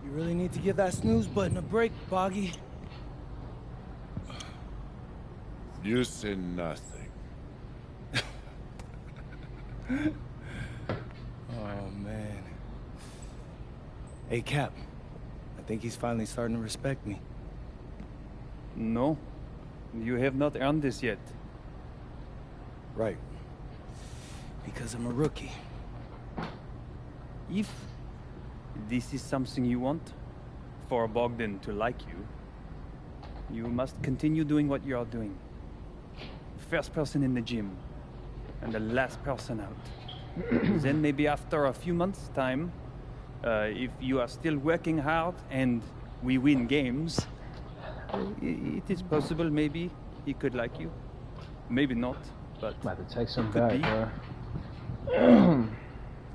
You really need to give that snooze button a break, Boggy. You say nothing. Oh, man. Hey, Cap. I think he's finally starting to respect me. No, you have not earned this yet. Right. Because I'm a rookie. If this is something you want, for Bogdan to like you, you must continue doing what you are doing. First person in the gym, and the last person out. Then maybe after a few months' time, if you are still working hard and we win games, it is possible maybe he could like you. Maybe not, but I'm about to text him could back, be. bro.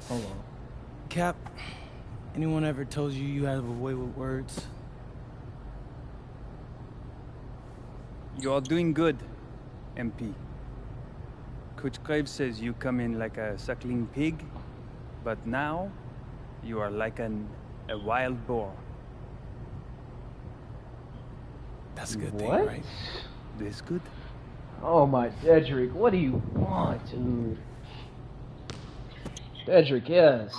Hold on. Cap, anyone ever told you you have a way with words? You are doing good, MP. Coach Graves says you come in like a suckling pig, but now you are like a wild boar. That's a good thing, What? right? This good? Oh my, Dedrick, what do you want, dude? Dedrick, yes.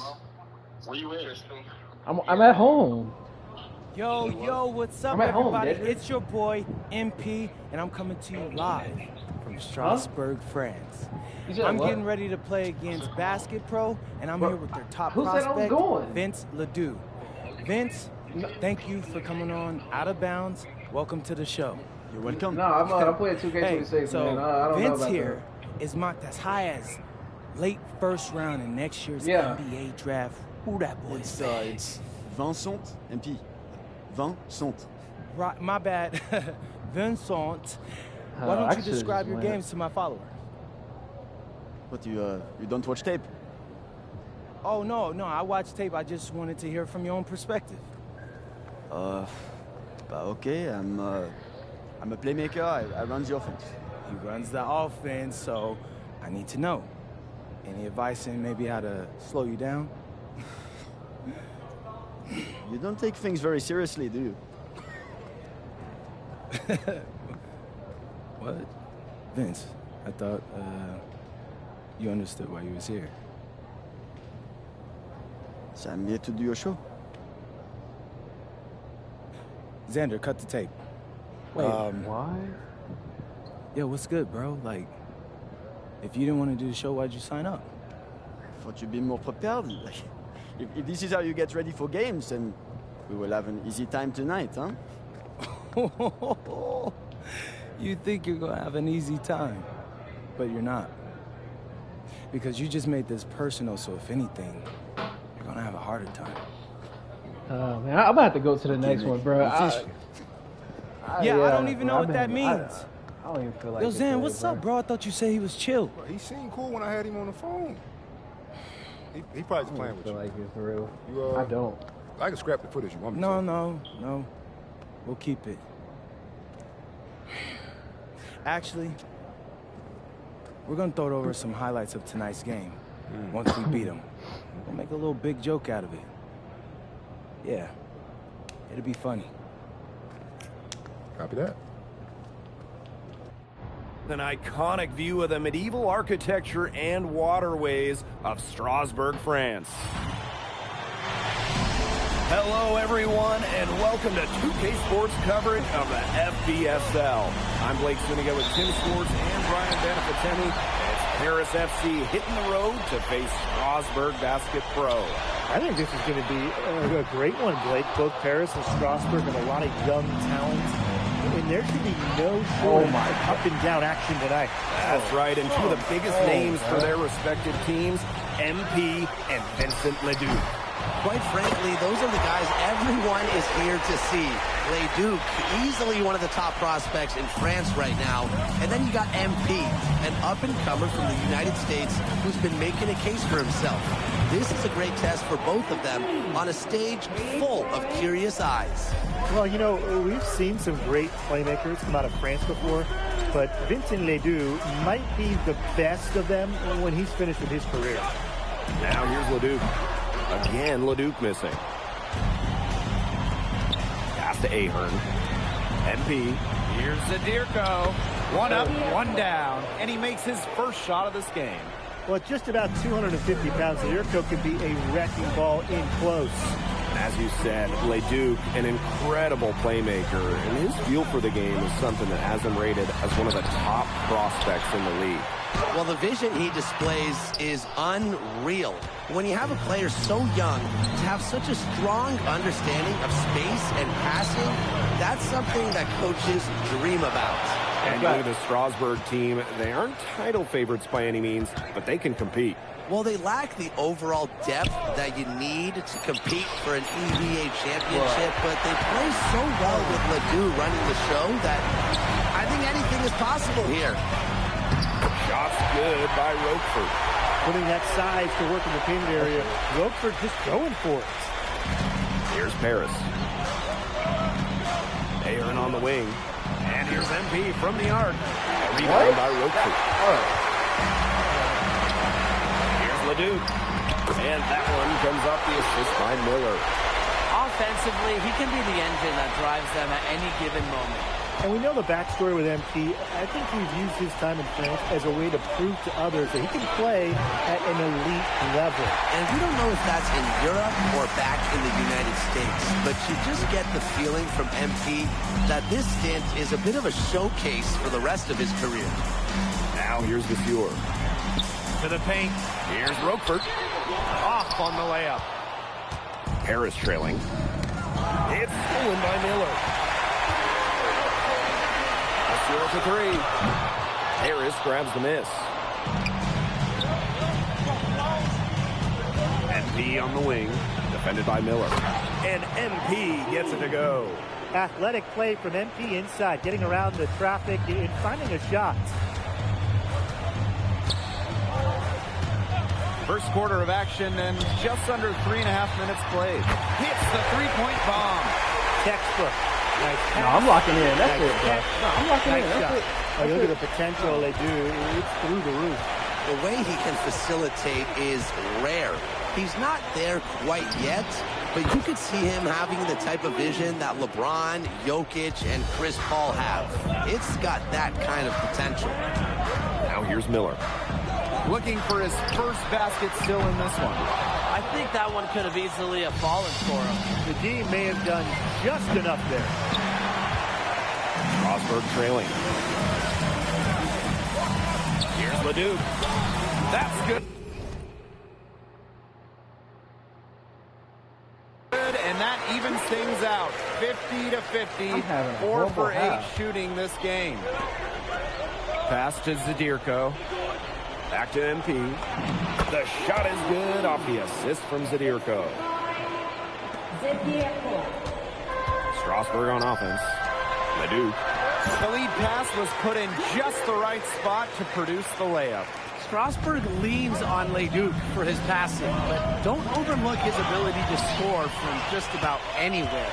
Where you at? I'm at home. Yo, what's up, I'm at home, everybody? Dedrick. It's your boy, MP, and I'm coming to you live from Strasbourg, France. You said I'm what? getting ready to play against Basket Pro, and I'm here with their top Who said I was prospect, going? Vince Ledoux. Vince, thank you for coming on Out of Bounds. Welcome to the show. You're welcome. No, I'm playing 2K26, Hey, so man. I don't know Vince about here is mocked as high as late first round in next year's Yeah. NBA draft. Who that boy It's is? Vincent, MP. Vincent. Right, my bad. Vincent. Why I don't you should've describe just your went. games to my followers? What, you don't watch tape? Oh, no, I watched tape. I just wanted to hear from your own perspective. Okay, I'm a playmaker, I run the offense. He runs the offense, so I need to know. Any advice in maybe how to slow you down? You don't take things very seriously, do you? What? Vince, I thought, you understood why you was here. So I'm here to do your show. Xander, cut the tape. Wait, why? Yo, what's good, bro? Like, if you didn't want to do the show, why'd you sign up? I thought you'd be more prepared. Like, if this is how you get ready for games, then we will have an easy time tonight, huh? You think you're gonna have an easy time, but you're not. Because you just made this personal, so if anything, you're gonna have a harder time. Man, I'm gonna have to go to the next one, bro. Yeah, I don't even know bro, what that means. I don't even feel like Yo, it Zan, today, what's up, bro? I thought you said he was chill. Bro, he seemed cool when I had him on the phone. He probably just I playing don't with feel you. like it for real. You, I don't. I can scrap the footage you want me to. No. We'll keep it. Actually, we're gonna throw over some highlights of tonight's game. Once we beat them, we'll make a little big joke out of it. Yeah, it'll be funny. Copy that. An iconic view of the medieval architecture and waterways of Strasbourg, France. Hello, everyone, and welcome to 2K Sports coverage of the FBSL. I'm Blake Swiniga with Tim Sports and Brian Beneficeni. It's Paris FC hitting the road to face Strasbourg Basket Pro. I think this is going to be a great one, Blake. Both Paris and Strasbourg have a lot of young talent, and there should be no shortage of up and down action tonight. That's right, and two of the biggest names for their respective teams, MP and Vincent Ledoux. Quite frankly, those are the guys everyone is here to see. Ledoux, easily one of the top prospects in France right now. And then you got MP, an up-and-comer from the United States who's been making a case for himself. This is a great test for both of them on a stage full of curious eyes. Well, you know, we've seen some great playmakers come out of France before, but Vincent Ledoux might be the best of them when he's finished with his career. Now here's Ledoux. Again, Ledoux missing. to Ahern. MP. Here's Zadirko. One up, one down, and he makes his first shot of this game. Well, at just about 250 pounds, Zadirko can be a wrecking ball in close. As you said, Leduc, an incredible playmaker, and his feel for the game is something that has him rated as one of the top prospects in the league. Well, the vision he displays is unreal. When you have a player so young, to have such a strong understanding of space and passing, that's something that coaches dream about. And you look at the Strasburg team, they aren't title favorites by any means, but they can compete. Well, they lack the overall depth that you need to compete for an EVA championship, but they play so well with Ledoux running the show that I think anything is possible here. Shot's good by Roquefort. Putting that size to work in the painted area. Roquefort just going for it. Here's Paris. Ahern on the wing. And here's MP from the arc. A rebound by Roquefort. Here's Leduc. And that one comes off the assist by Miller. Offensively, he can be the engine that drives them at any given moment. And we know the backstory with MP. I think he's used his time in France as a way to prove to others that he can play at an elite level. And we don't know if that's in Europe or back in the United States, but you just get the feeling from MP that this stint is a bit of a showcase for the rest of his career. Now here's the Fuhr. To the paint. Here's Roquefort. Off on the layup. Paris trailing. It's stolen by Miller. 0 for 3. Harris grabs the miss. MP on the wing, defended by Miller. And MP gets it to go. Athletic play from MP inside, getting around the traffic and finding a shot. First quarter of action and just under 3.5 minutes played. Hits the three-point bomb. Textbook. Nice pass. No, I'm locking in. That's nice it, bro. catch. No, I'm locking nice in. That's shot. it. Oh, look at the potential they do. It's through the roof. The way he can facilitate is rare. He's not there quite yet, but you could see him having the type of vision that LeBron, Jokic, and Chris Paul have. It's got that kind of potential. Now here's Miller. Looking for his first basket still in this one. I think that one could have easily have fallen for him. The D may have done just enough there. Strasburg trailing. Here's Leduc. That's good. And that evens things out. 50-50. 4 for 8 shooting this game. Pass to Zadirko. Back to MP. The shot is good off the assist from Zadirko. Strasburg on offense. Leduc. The lead pass was put in just the right spot to produce the layup. Strasburg leans on Leduc for his passing, but don't overlook his ability to score from just about anywhere.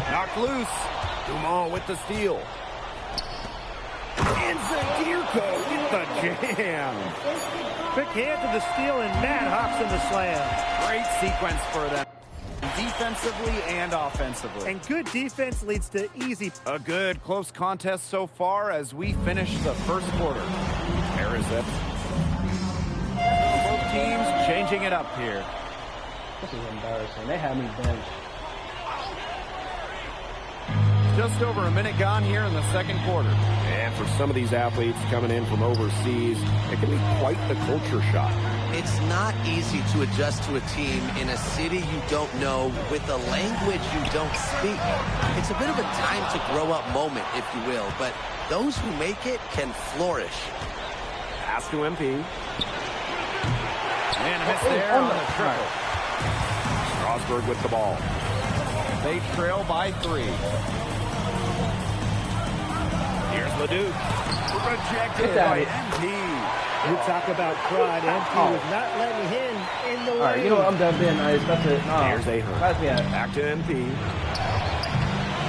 Knocked loose. Dumont with the steal. And Zadirko with the jam. Quick hand to the steal, and Matt hops in the slam. Great sequence for them, defensively and offensively. And good defense leads to easy. A good close contest so far as we finish the first quarter. Paris up. Both teams changing it up here. This is embarrassing. They had me benched. Just over a minute gone here in the second quarter. And for some of these athletes coming in from overseas, it can be quite the culture shock. It's not easy to adjust to a team in a city you don't know with a language you don't speak. It's a bit of a time to grow up moment, if you will, but those who make it can flourish. Pass to MP. And a miss there on the triple. Strasburg with the ball. They trail by 3. Here's Leduc. Rejected by MP. You talk about pride. MP was not letting him in the lane. All right, you know what? I'm done being nice. That's it. No. Here's Ahern. That's me. Back to MP.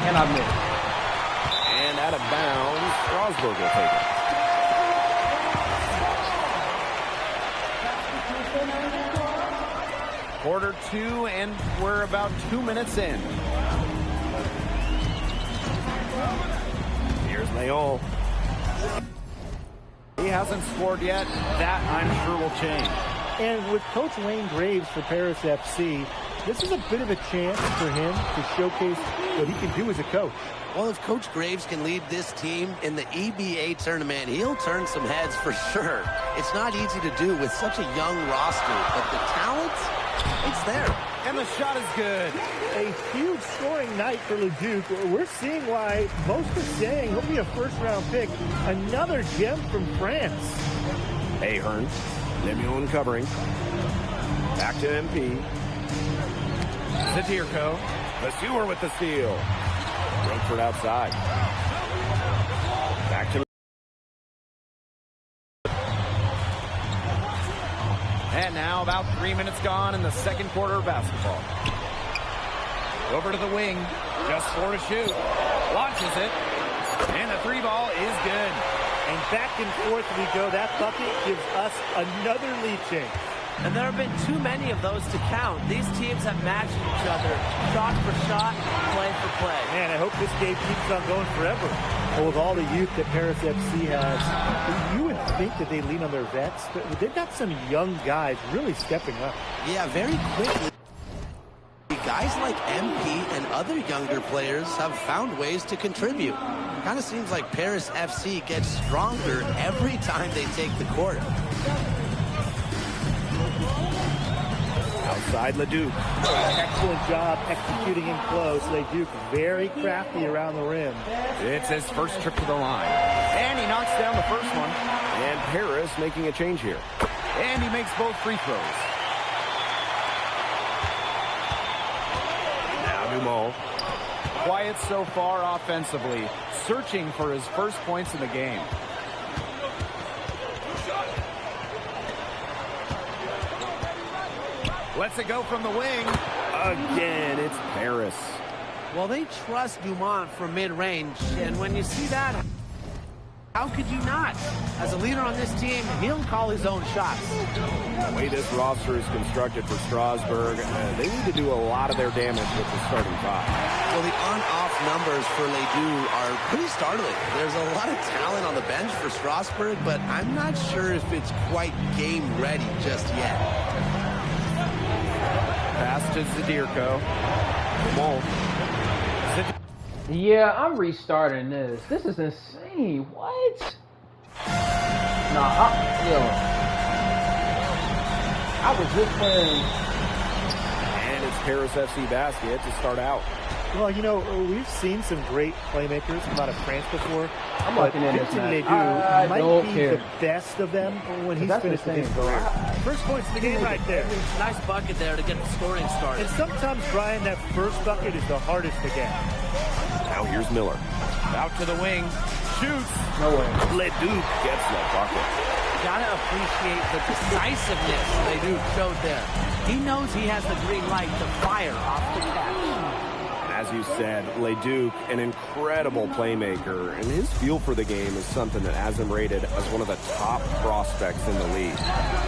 And I missed. And out of bounds, Strasburg will take it. Quarter 2, and we're about 2 minutes in. Here's Leon. He hasn't scored yet. That, I'm sure, will change. And with Coach Wayne Graves for Paris FC, this is a bit of a chance for him to showcase what he can do as a coach. Well, if Coach Graves can lead this team in the EBA tournament, he'll turn some heads for sure. It's not easy to do with such a young roster, but the talent, it's there. And the shot is good. A huge scoring night for Leduc. We're seeing why most are saying he'll be a first-round pick. Another gem from France. Ahern. Lemuel covering. Back to MP. Zadirko. Lesueur with the steal. Rutherford outside. Back to... And now about 3 minutes gone in the second quarter of basketball. Over to the wing. Just 4 to shoot. Launches it. And the 3 ball is good. And back and forth we go. That bucket gives us another lead change. And there have been too many of those to count. These teams have matched each other, shot for shot, play for play. Man, I hope this game keeps on going forever. Well, with all the youth that Paris FC has, you would think that they lean on their vets, but they've got some young guys really stepping up. Yeah, very quickly. Guys like MP and other younger players have found ways to contribute. Kind of seems like Paris FC gets stronger every time they take the court. Outside Leduc. Excellent job executing in close. Leduc very crafty around the rim. It's his first trip to the line. And he knocks down the first one. And Paris making a change here. And he makes both free throws. Now Dumont. Quiet so far offensively. Searching for his first points in the game. Lets it go from the wing. Again, it's Paris. Well, they trust Dumont from mid-range, and when you see that, how could you not? As a leader on this team, he'll call his own shots. The way this roster is constructed for Strasbourg, they need to do a lot of their damage with the starting 5. Well, the on-off numbers for Ledoux are pretty startling. There's a lot of talent on the bench for Strasbourg, but I'm not sure if it's quite game-ready just yet. Pass to Zadirko. Yeah, I'm restarting this. This is insane. What? Nah, I was just playing. And it's Paris FC basket to start out. Well, you know, we've seen some great playmakers come out of France before. I'm looking at this Ledoux might be the best of them when he's finished with his career. First points of the game right there. Nice bucket there to get the scoring started. And sometimes, Brian, that first bucket is the hardest to get. Now here's Miller. Out to the wing. Shoots. No way. Leduc gets the bucket. Gotta appreciate the decisiveness Ledoux showed there. He knows he has the green light to fire off the catch. As you said, Leduc, an incredible playmaker, and his feel for the game is something that has him rated as one of the top prospects in the league.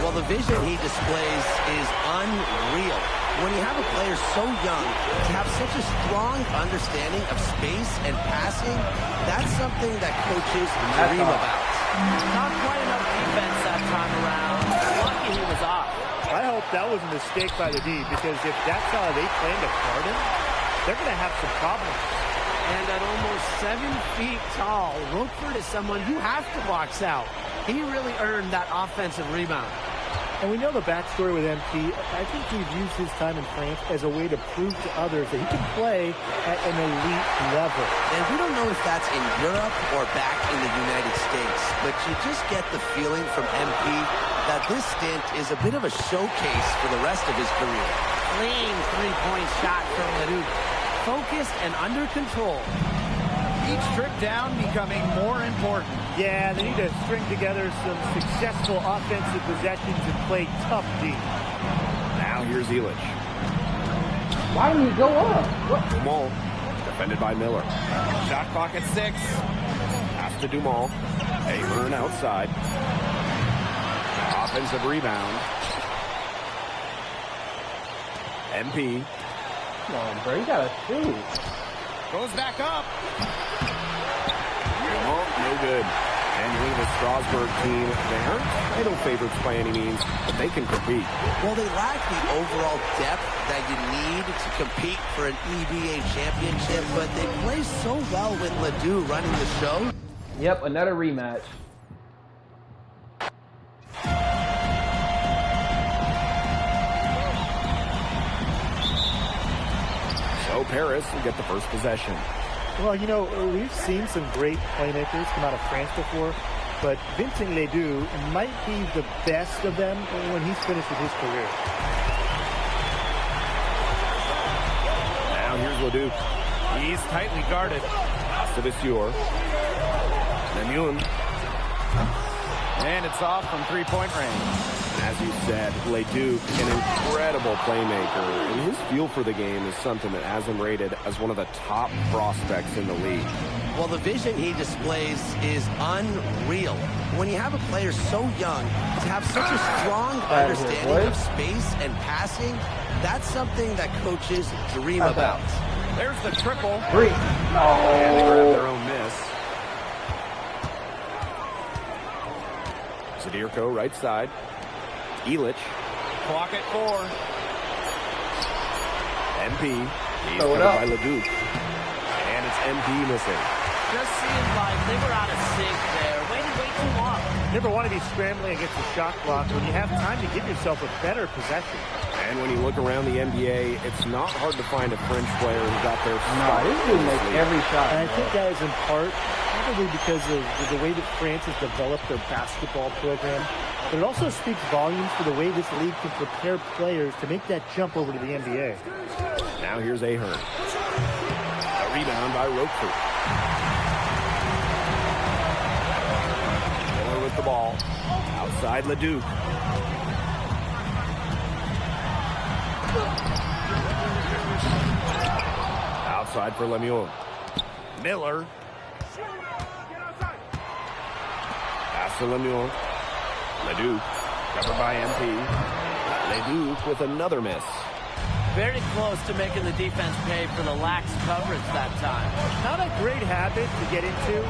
Well, the vision he displays is unreal. When you have a player so young, to have such a strong understanding of space and passing, that's something that coaches dream about. Not quite enough defense that time around. Lucky he was off. I hope that was a mistake by the D, because if that's how they plan to guard him, they're going to have some problems. And at almost 7 feet tall, Rutherford is someone you have to box out. He really earned that offensive rebound. And we know the backstory with MP. I think he's used his time in France as a way to prove to others that he can play at an elite level. And we don't know if that's in Europe or back in the United States, but you just get the feeling from MP that this stint is a bit of a showcase for the rest of his career. Clean three-point shot from Ledoux. Focused and under control. Each trip down becoming more important. Yeah, they need to string together some successful offensive possessions and play tough D. Now here's Illich. Why didn't he go up? What? Dumont, defended by Miller. Shot clock at 6. Pass to Dumont. Ahern outside. Offensive rebound. MP. Come on, bro. You gotta shoot. Goes back up. Oh, no good. And you look at the Strasburg team. They aren't title favorites by any means, but they can compete. Well, they lack the overall depth that you need to compete for an EBA championship, but they play so well with Ledoux running the show. Yep, another rematch. So Paris will get the first possession. Well, you know, we've seen some great playmakers come out of France before, but Vincent Ledoux might be the best of them when he's finished with his career. Now here's Ledoux. He's tightly guarded. Savisior. Lemuel. And it's off from three-point range. As you said, Ledoux, an incredible playmaker, and his feel for the game is something that has him rated as one of the top prospects in the league. Well, the vision he displays is unreal. When you have a player so young, to have such a strong understanding of space and passing, that's something that coaches dream about. There's the triple. Three. And they grab their own miss. Zadirko, right side. Elich. Clock at 4. MP. He's covered by Ledoux. And it's MP missing. Just seems like they were out of sync there. Waited way too long. Never want to be scrambling against the shot clock when you have time to give yourself a better possession. And when you look around the NBA, it's not hard to find a French player who got their Nah, this dude makes every shot. And I think that is in part probably because of the way that France has developed their basketball program. But it also speaks volumes for the way this league can prepare players to make that jump over to the NBA. Now here's Ahern. A rebound by Roquefort. Miller with the ball. Outside Ledoux. Outside for Lemuel. Miller. Pass to Lemuel. Ledoux, covered by MP. Ledoux with another miss. Very close to making the defense pay for the lax coverage that time. Not a great habit to get into,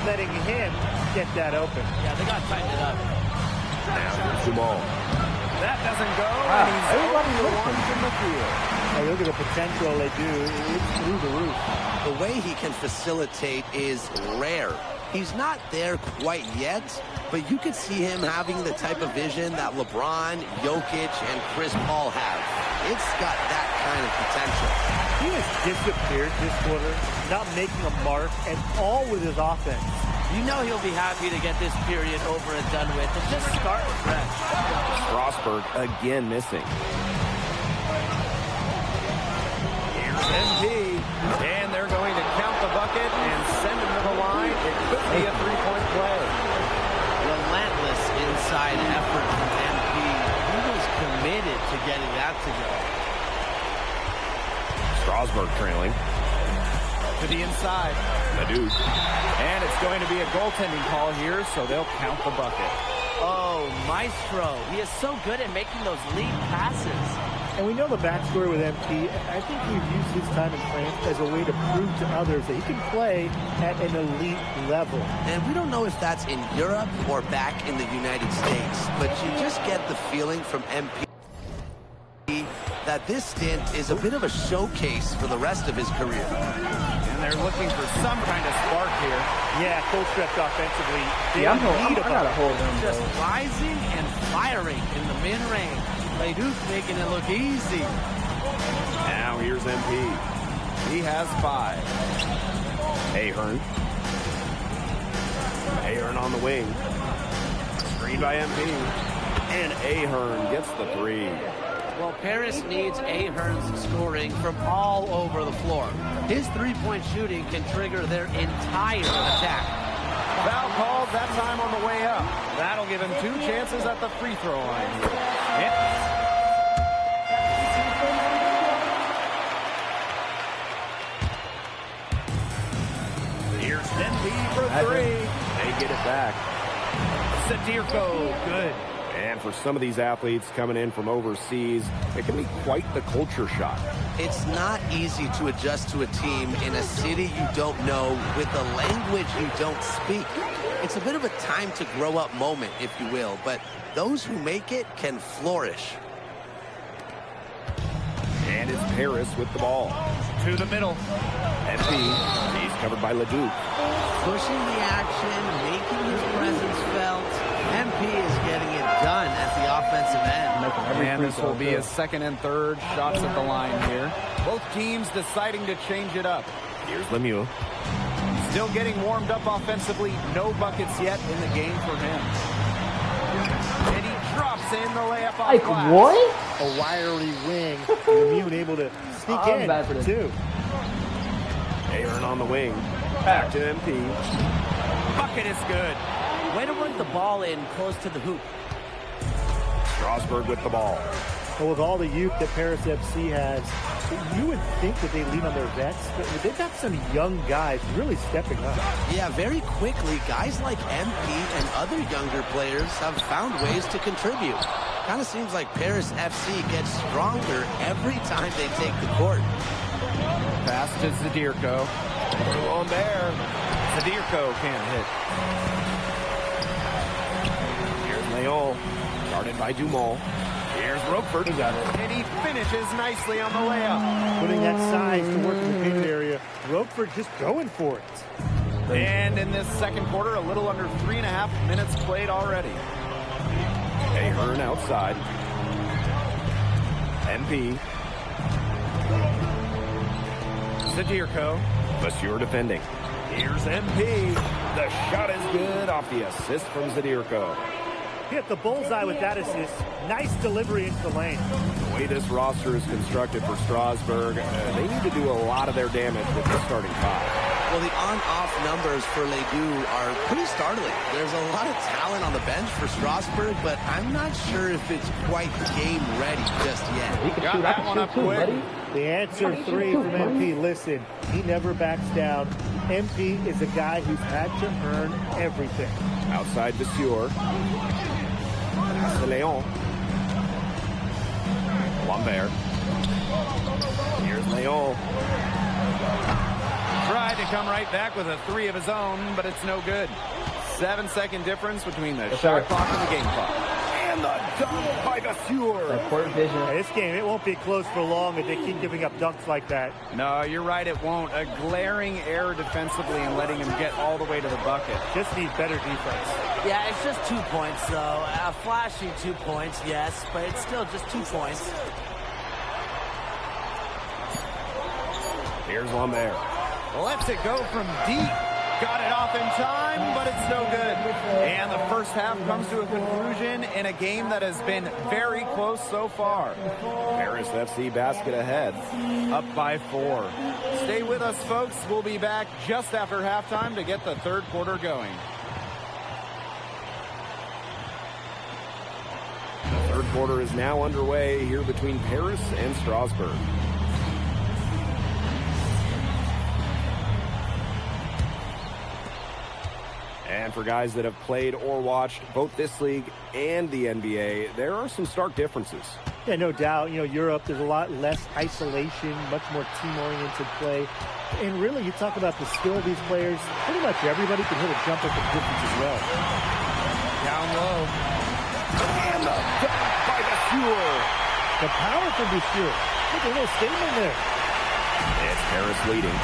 letting him get that open. Yeah, they got to tighten it up. Now here's Jamal. That doesn't go. Wow, And he's everybody the looking. one from the field. Hey, look at the potential they do. It's through the roof. The way he can facilitate is rare. He's not there quite yet, but you could see him having the type of vision that LeBron, Jokic, and Chris Paul have. It's got that kind of potential. He has disappeared this quarter, not making a mark, and all with his offense. You know he'll be happy to get this period over and done with and just start fresh. Strasburg again missing. Here's MP. And they're going to count the bucket and send him to the line. It could be a three-point play. Relentless inside effort from MP. He was committed to getting that to go. Strasburg trailing. To the inside. Ledoux. And it's going to be a goaltending call here, so they'll count the bucket. Oh, Maestro. He is so good at making those lead passes. And we know the backstory with MP. I think he's used his time in France as a way to prove to others that he can play at an elite level. And we don't know if that's in Europe or back in the United States, but you just get the feeling from MP that this stint is a bit of a showcase for the rest of his career. And they're looking for some kind of spark here. Yeah, full stretch offensively. Yeah, I gotta hold him, Just bro. rising and firing in the mid-range. Ledoux making it look easy. Now here's MP. He has 5. Ahern. Ahern on the wing. Screen by MP. And Ahern gets the 3. Well, Paris needs Ahern's scoring from all over the floor. His three-point shooting can trigger their entire attack. Foul called that time on the way up. That'll give him 2 chances at the free throw line here. Here's MP for 3. They get it back. Zadirko, good. And for some of these athletes coming in from overseas, it can be quite the culture shock. It's not easy to adjust to a team in a city you don't know with a language you don't speak. It's a bit of a time to grow up moment, if you will, but those who make it can flourish. And it's Paris with the ball. To the middle. MP, he's covered by Leduc. Pushing the action, making his presence felt. MP is getting it done at the offensive end. And this will be his second and third shots at the line here. Both teams deciding to change it up. Here's Lemieux. Still getting warmed up offensively. No buckets yet in the game for him. And he drops in the layup off Like glass. what? A wiry wing. Lemieux able to sneak in, bad for this. too. Aaron on the wing. Back to MP. Bucket is good. Way to work the ball in close to the hoop. Strasburg with the ball. Well, with all the youth that Paris FC has, you would think that they lean on their vets, but they've got some young guys really stepping up. Yeah, very quickly, guys like MP and other younger players have found ways to contribute. Kind of seems like Paris FC gets stronger every time they take the court. Pass to Zadirko. On there. Zadirko can't hit. Here's Leon. Guarded by Dumont. Here's Roquefort. He got it. And he finishes nicely on the layup. Putting that size to work in the painted area. Roquefort just going for it. And in this second quarter, a little under 3.5 minutes played already. Ahern outside. MP. Zadirko. Monsieur defending. Here's MP. The shot is good off the assist from Zadirko. Hit the bullseye with that assist. Nice delivery into the lane. The way this roster is constructed for Strasburg, they need to do a lot of their damage with the starting five. Well, the on-off numbers for Ledoux are pretty startling. There's a lot of talent on the bench for Strasburg, but I'm not sure if it's quite game ready just yet. He can Got shoot. that I one can up shoot too, quick. buddy. The answer three from MP. Listen, he never backs down. MP is a guy who's had to earn everything. Outside Monsieur. Pass to Leon. Lambert. Here's Leon. Tried to come right back with a three of his own, but it's no good. 7-second difference between the shot clock and the game clock. And the dunk by Monsieur. That court vision. Yeah, this game, it won't be close for long if they keep giving up dunks like that. No, you're right, it won't. A glaring error defensively and letting him get all the way to the bucket. Just needs better defense. Yeah, it's just 2 points, though. A flashy 2 points, yes, but it's still just 2 points. Here's Lambert. Lets it go from deep. Got it off in time, but it's no good. And the first half comes to a conclusion in a game that has been very close so far. Paris FC basket ahead. Up by 4. Stay with us, folks. We'll be back just after halftime to get the third quarter going. The third quarter is now underway here between Paris and Strasburg. And for guys that have played or watched both this league and the NBA, there are some stark differences. Yeah, no doubt. You know, Europe, there's a lot less isolation, much more team-oriented play. And really, you talk about the skill of these players, pretty much everybody can hit a jumper from distance as well. Down low. And the dunk by Monsieur. The power from Monsieur. Look at a little statement there. It's Paris leading.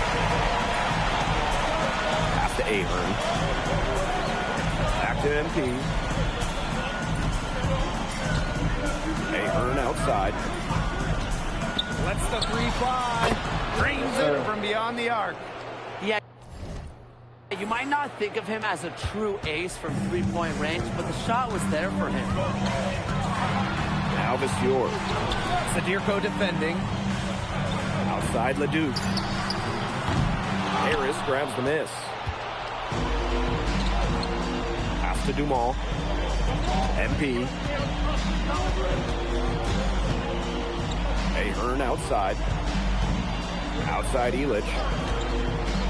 Pass to Ahern. Back to MP. Ahern outside. Lets the three fly. Drains it from beyond the arc. Yeah, you might not think of him as a true ace from three-point range, but the shot was there for him. Now Monsieur. Zadirko defending. Outside Leduc. Harris grabs the miss. Pass to Dumont. MP. Ahern outside. Outside Elich.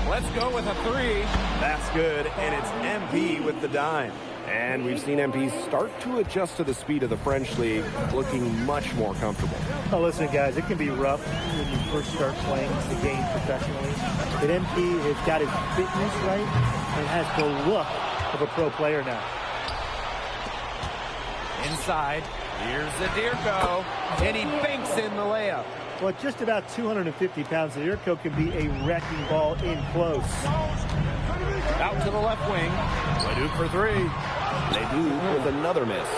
Let's go with a three. That's good, and it's MP with the dime. And we've seen MP start to adjust to the speed of the French League, looking much more comfortable. Oh, listen, guys, it can be rough when you first start playing the game professionally. But MP has got his fitness right and has the look of a pro player now. Inside, here's Zadirko, and he banks in the layup. Well, at just about 250 pounds, Zadirko can be a wrecking ball in close. Out to the left wing. Leduc for three. Leduc with another miss.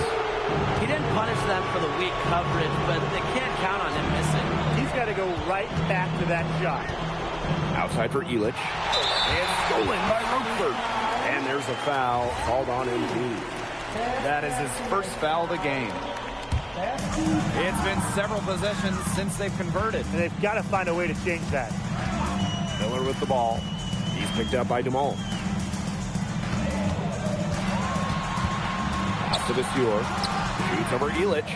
He didn't punish them for the weak coverage, but they can't count on him missing. He's got to go right back to that shot. Outside for Illich. And stolen by Rookford. And there's a foul called on MP. That is his first foul of the game. It's been several possessions since they've converted. And they've got to find a way to change that. Miller with the ball. He's picked up by Dumont. Pass to Viseur. Shoots over Illich.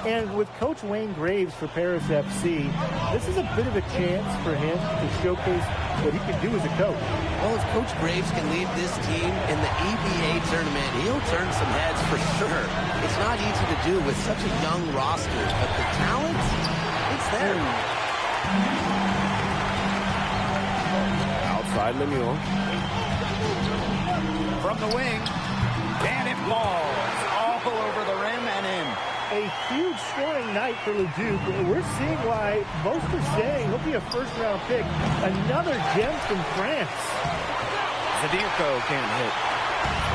And with Coach Wayne Graves for Paris FC, this is a bit of a chance for him to showcase what he can do as a coach. Well, if Coach Graves can lead this team in the EBA tournament, he'll turn some heads for sure. It's not easy to do with such a young roster, but the talent, it's there. Outside Lemieux. From the wing, and it falls all over the rim and in. A huge scoring night for Leduc. We're seeing why most are saying he'll be a first-round pick. Another gem from France. Zadirko can't hit.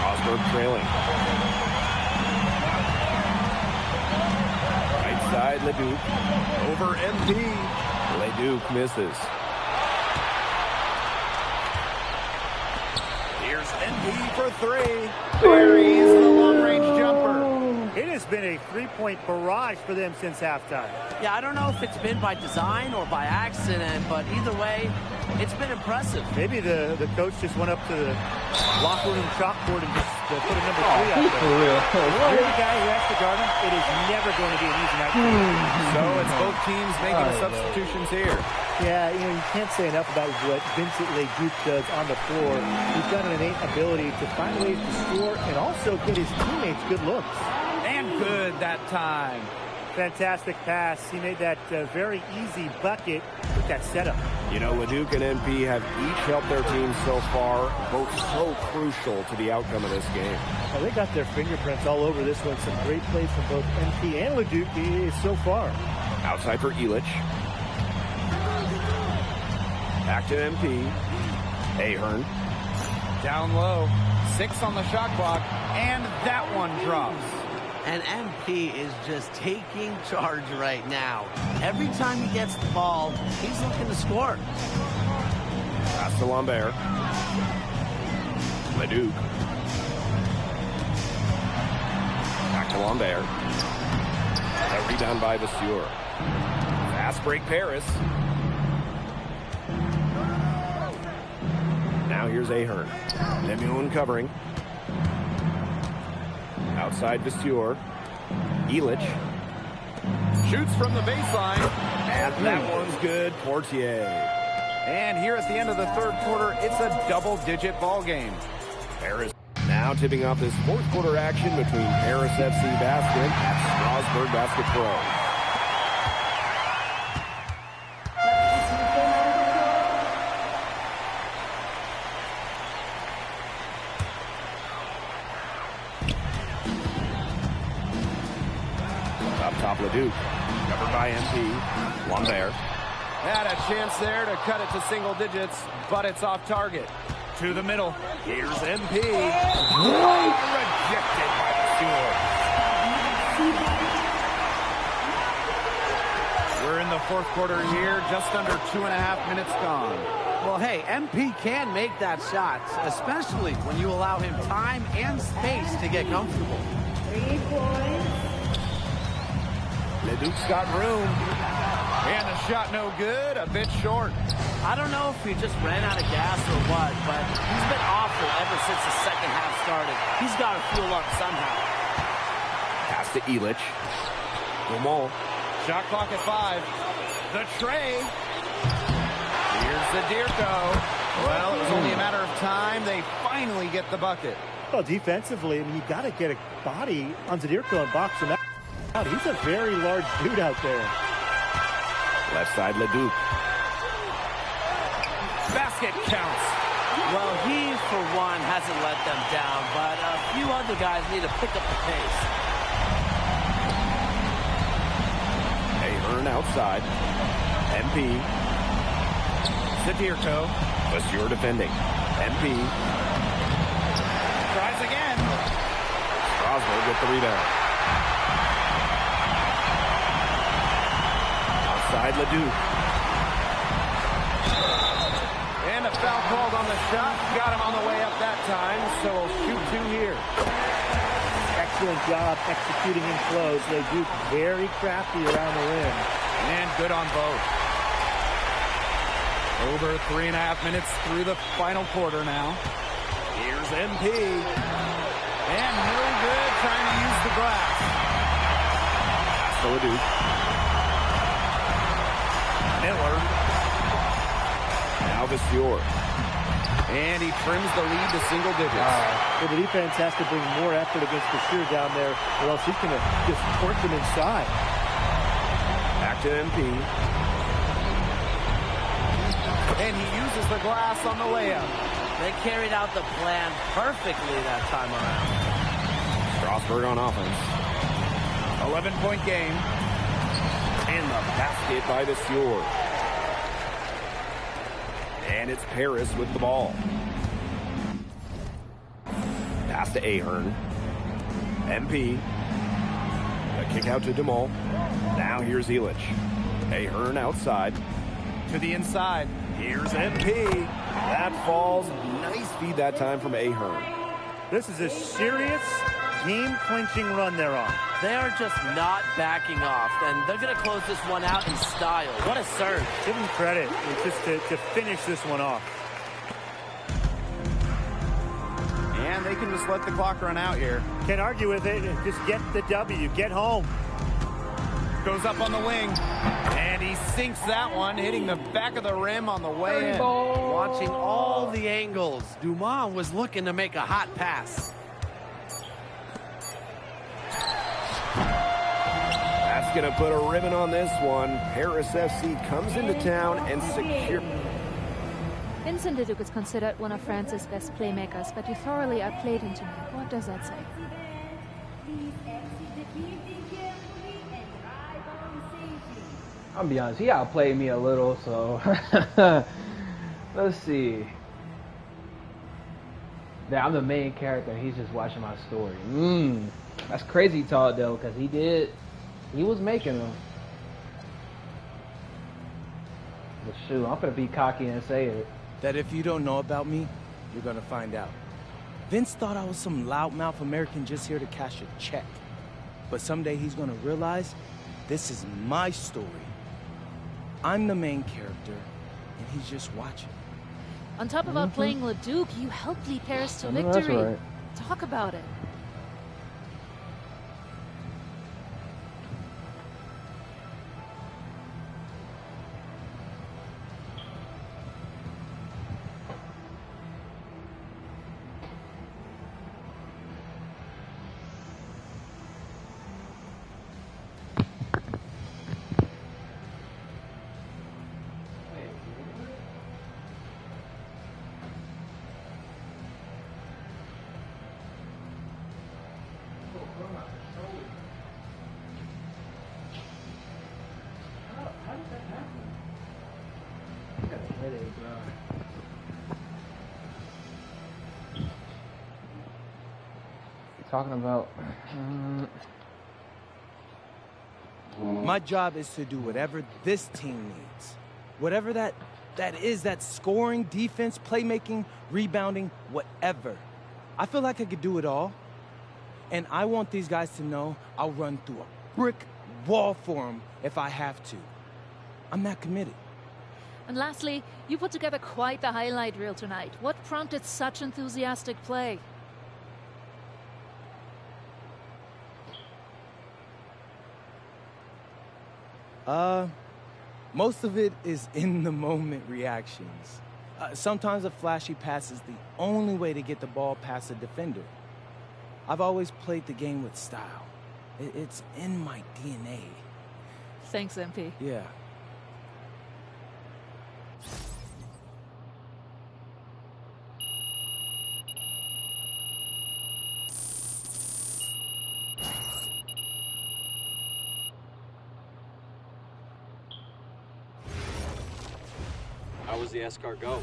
Osberg trailing. Right side, Leduc. Over MP. Leduc misses. Here's MP for three. Buries the long-range jumper. It has been a three-point barrage for them since halftime. Yeah, I don't know if it's been by design or by accident, but either way, it's been impressive. Maybe the coach just went up to the locker room chalkboard and just put a number 3 out there. For real. You're the guy who has to guard him. It is never going to be an easy night for you. So it's both teams making substitutions here. Yeah, you can't say enough about what Vincent Leduc does on the floor. He's got an innate ability to find ways to score and also get his teammates good looks. And good that time. Fantastic pass. He made that very easy bucket with that setup. You know, Leduc and MP have each helped their teams so far, both so crucial to the outcome of this game. Well, they got their fingerprints all over this one. Some great plays from both MP and Leduc so far. Outside for Illich. Back to MP. Ahern. Down low. 6 on the shot clock. And that one drops. And MP is just taking charge right now. Every time he gets the ball, he's looking to score. Pass to Lambert. Leduc. Back to Lambert. A rebound by Viseur. Fast break Paris. Now here's Ahern. Lemieux covering. Outside Viseur. Illich. Shoots from the baseline. And that one's good. Portier. And here at the end of the third quarter, it's a double-digit ball game. Paris now tipping off this fourth quarter action between Paris FC Basket and Strasbourg Basket Pro. Top Leduc. Covered by MP. Lambert. Had a chance there to cut it to single digits, but it's off target. To the middle. Here's MP. Rejected by the We're in the fourth quarter here, just under 2.5 minutes gone. Well, hey, MP can make that shot, especially when you allow him time and space to get comfortable. 3 points. Leduc's got room. And the shot no good, a bit short. I don't know if he just ran out of gas or what, but he's been awful ever since the second half started. He's got to fuel up somehow. Pass to Illich. Dumont. Shot clock at 5. The tray. Here's the Zadirko. Well, it was only a matter of time. They finally get the bucket. Well, defensively, I mean, you got to get a body on Zadirko and box him out. He's a very large dude out there. Left side, Leduc. Basket counts. Well, he, for one, hasn't let them down, but a few other guys need to pick up the pace. Ahern outside. MP. Zadirko. Vasseur defending. MP. Tries again. Strasburg with the rebound. Outside Leduc. And a foul called on the shot. Got him on the way up that time, so we'll shoot two here. Excellent job executing in close. They do very crafty around the rim. And good on both. Over 3.5 minutes through the final quarter now. Here's MP. And no good trying to use the glass. Pass to Leduc. Miller. Now Vasseur. And he trims the lead to single digits. So the defense has to bring more effort against Vasseur down there, or else he's going to just torch them inside. Back to MP. And he uses the glass on the layup. They carried out the plan perfectly that time around. Strasburg on offense. 11-point game. And the basket by Vasseur. And it's Paris with the ball. Pass to Ahern. MP. A kick out to DeMol. Now here's Elich. Ahern outside. To the inside. Here's MP. That falls. Nice feed that time from Ahern. This is a serious game-clinching run they're on. They are just not backing off, and they're going to close this one out in style. What a surge. Give them credit. It's just to finish this one off. And they can just let the clock run out here. Can't argue with it. Just get the W. Get home. Goes up on the wing. And he sinks that one, hitting the back of the rim on the way in. Watching all the angles, Dumas was looking to make a hot pass. That's going to put a ribbon on this one. Paris FC comes into town and secure. Vincent Leduc is considered one of France's best playmakers, but you thoroughly outplayed him tonight. What does that say? I'll be honest, he outplayed me a little, so let's see. Yeah, I'm the main character. He's just watching my story. That's crazy talk though, because he was making them. But shoot, I'm gonna be cocky and say it. That if you don't know about me, you're gonna find out. Vince thought I was some loudmouth American just here to cash a check. But someday he's gonna realize this is my story. I'm the main character, and he's just watching. On top of outplaying Leduc, you helped lead Paris to victory. That's right. Talk about it. Talking about My job is to do whatever this team needs. Whatever that is, that scoring, defense, playmaking, rebounding, whatever. I feel like I could do it all. And I want these guys to know I'll run through a brick wall for them if I have to. I'm that committed. And lastly, you put together quite the highlight reel tonight. What prompted such enthusiastic play? Most of it is in the moment reactions. Sometimes a flashy pass is the only way to get the ball past a defender. I've always played the game with style. It's in my DNA. Thanks, MP. Yeah. How was the escargot?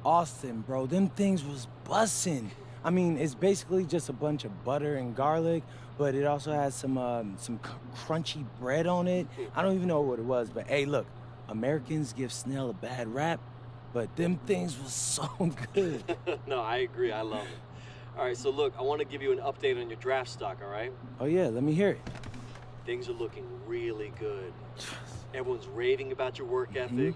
Austin, bro, them things was bussin'. I mean, it's basically just a bunch of butter and garlic, but it also has some crunchy bread on it. I don't even know what it was, but hey, look, Americans give snail a bad rap, but them things was so good. No, I agree. I love it. All right, so look, I want to give you an update on your draft stock, all right? Oh, yeah, let me hear it. Things are looking really good. Everyone's raving about your work ethic.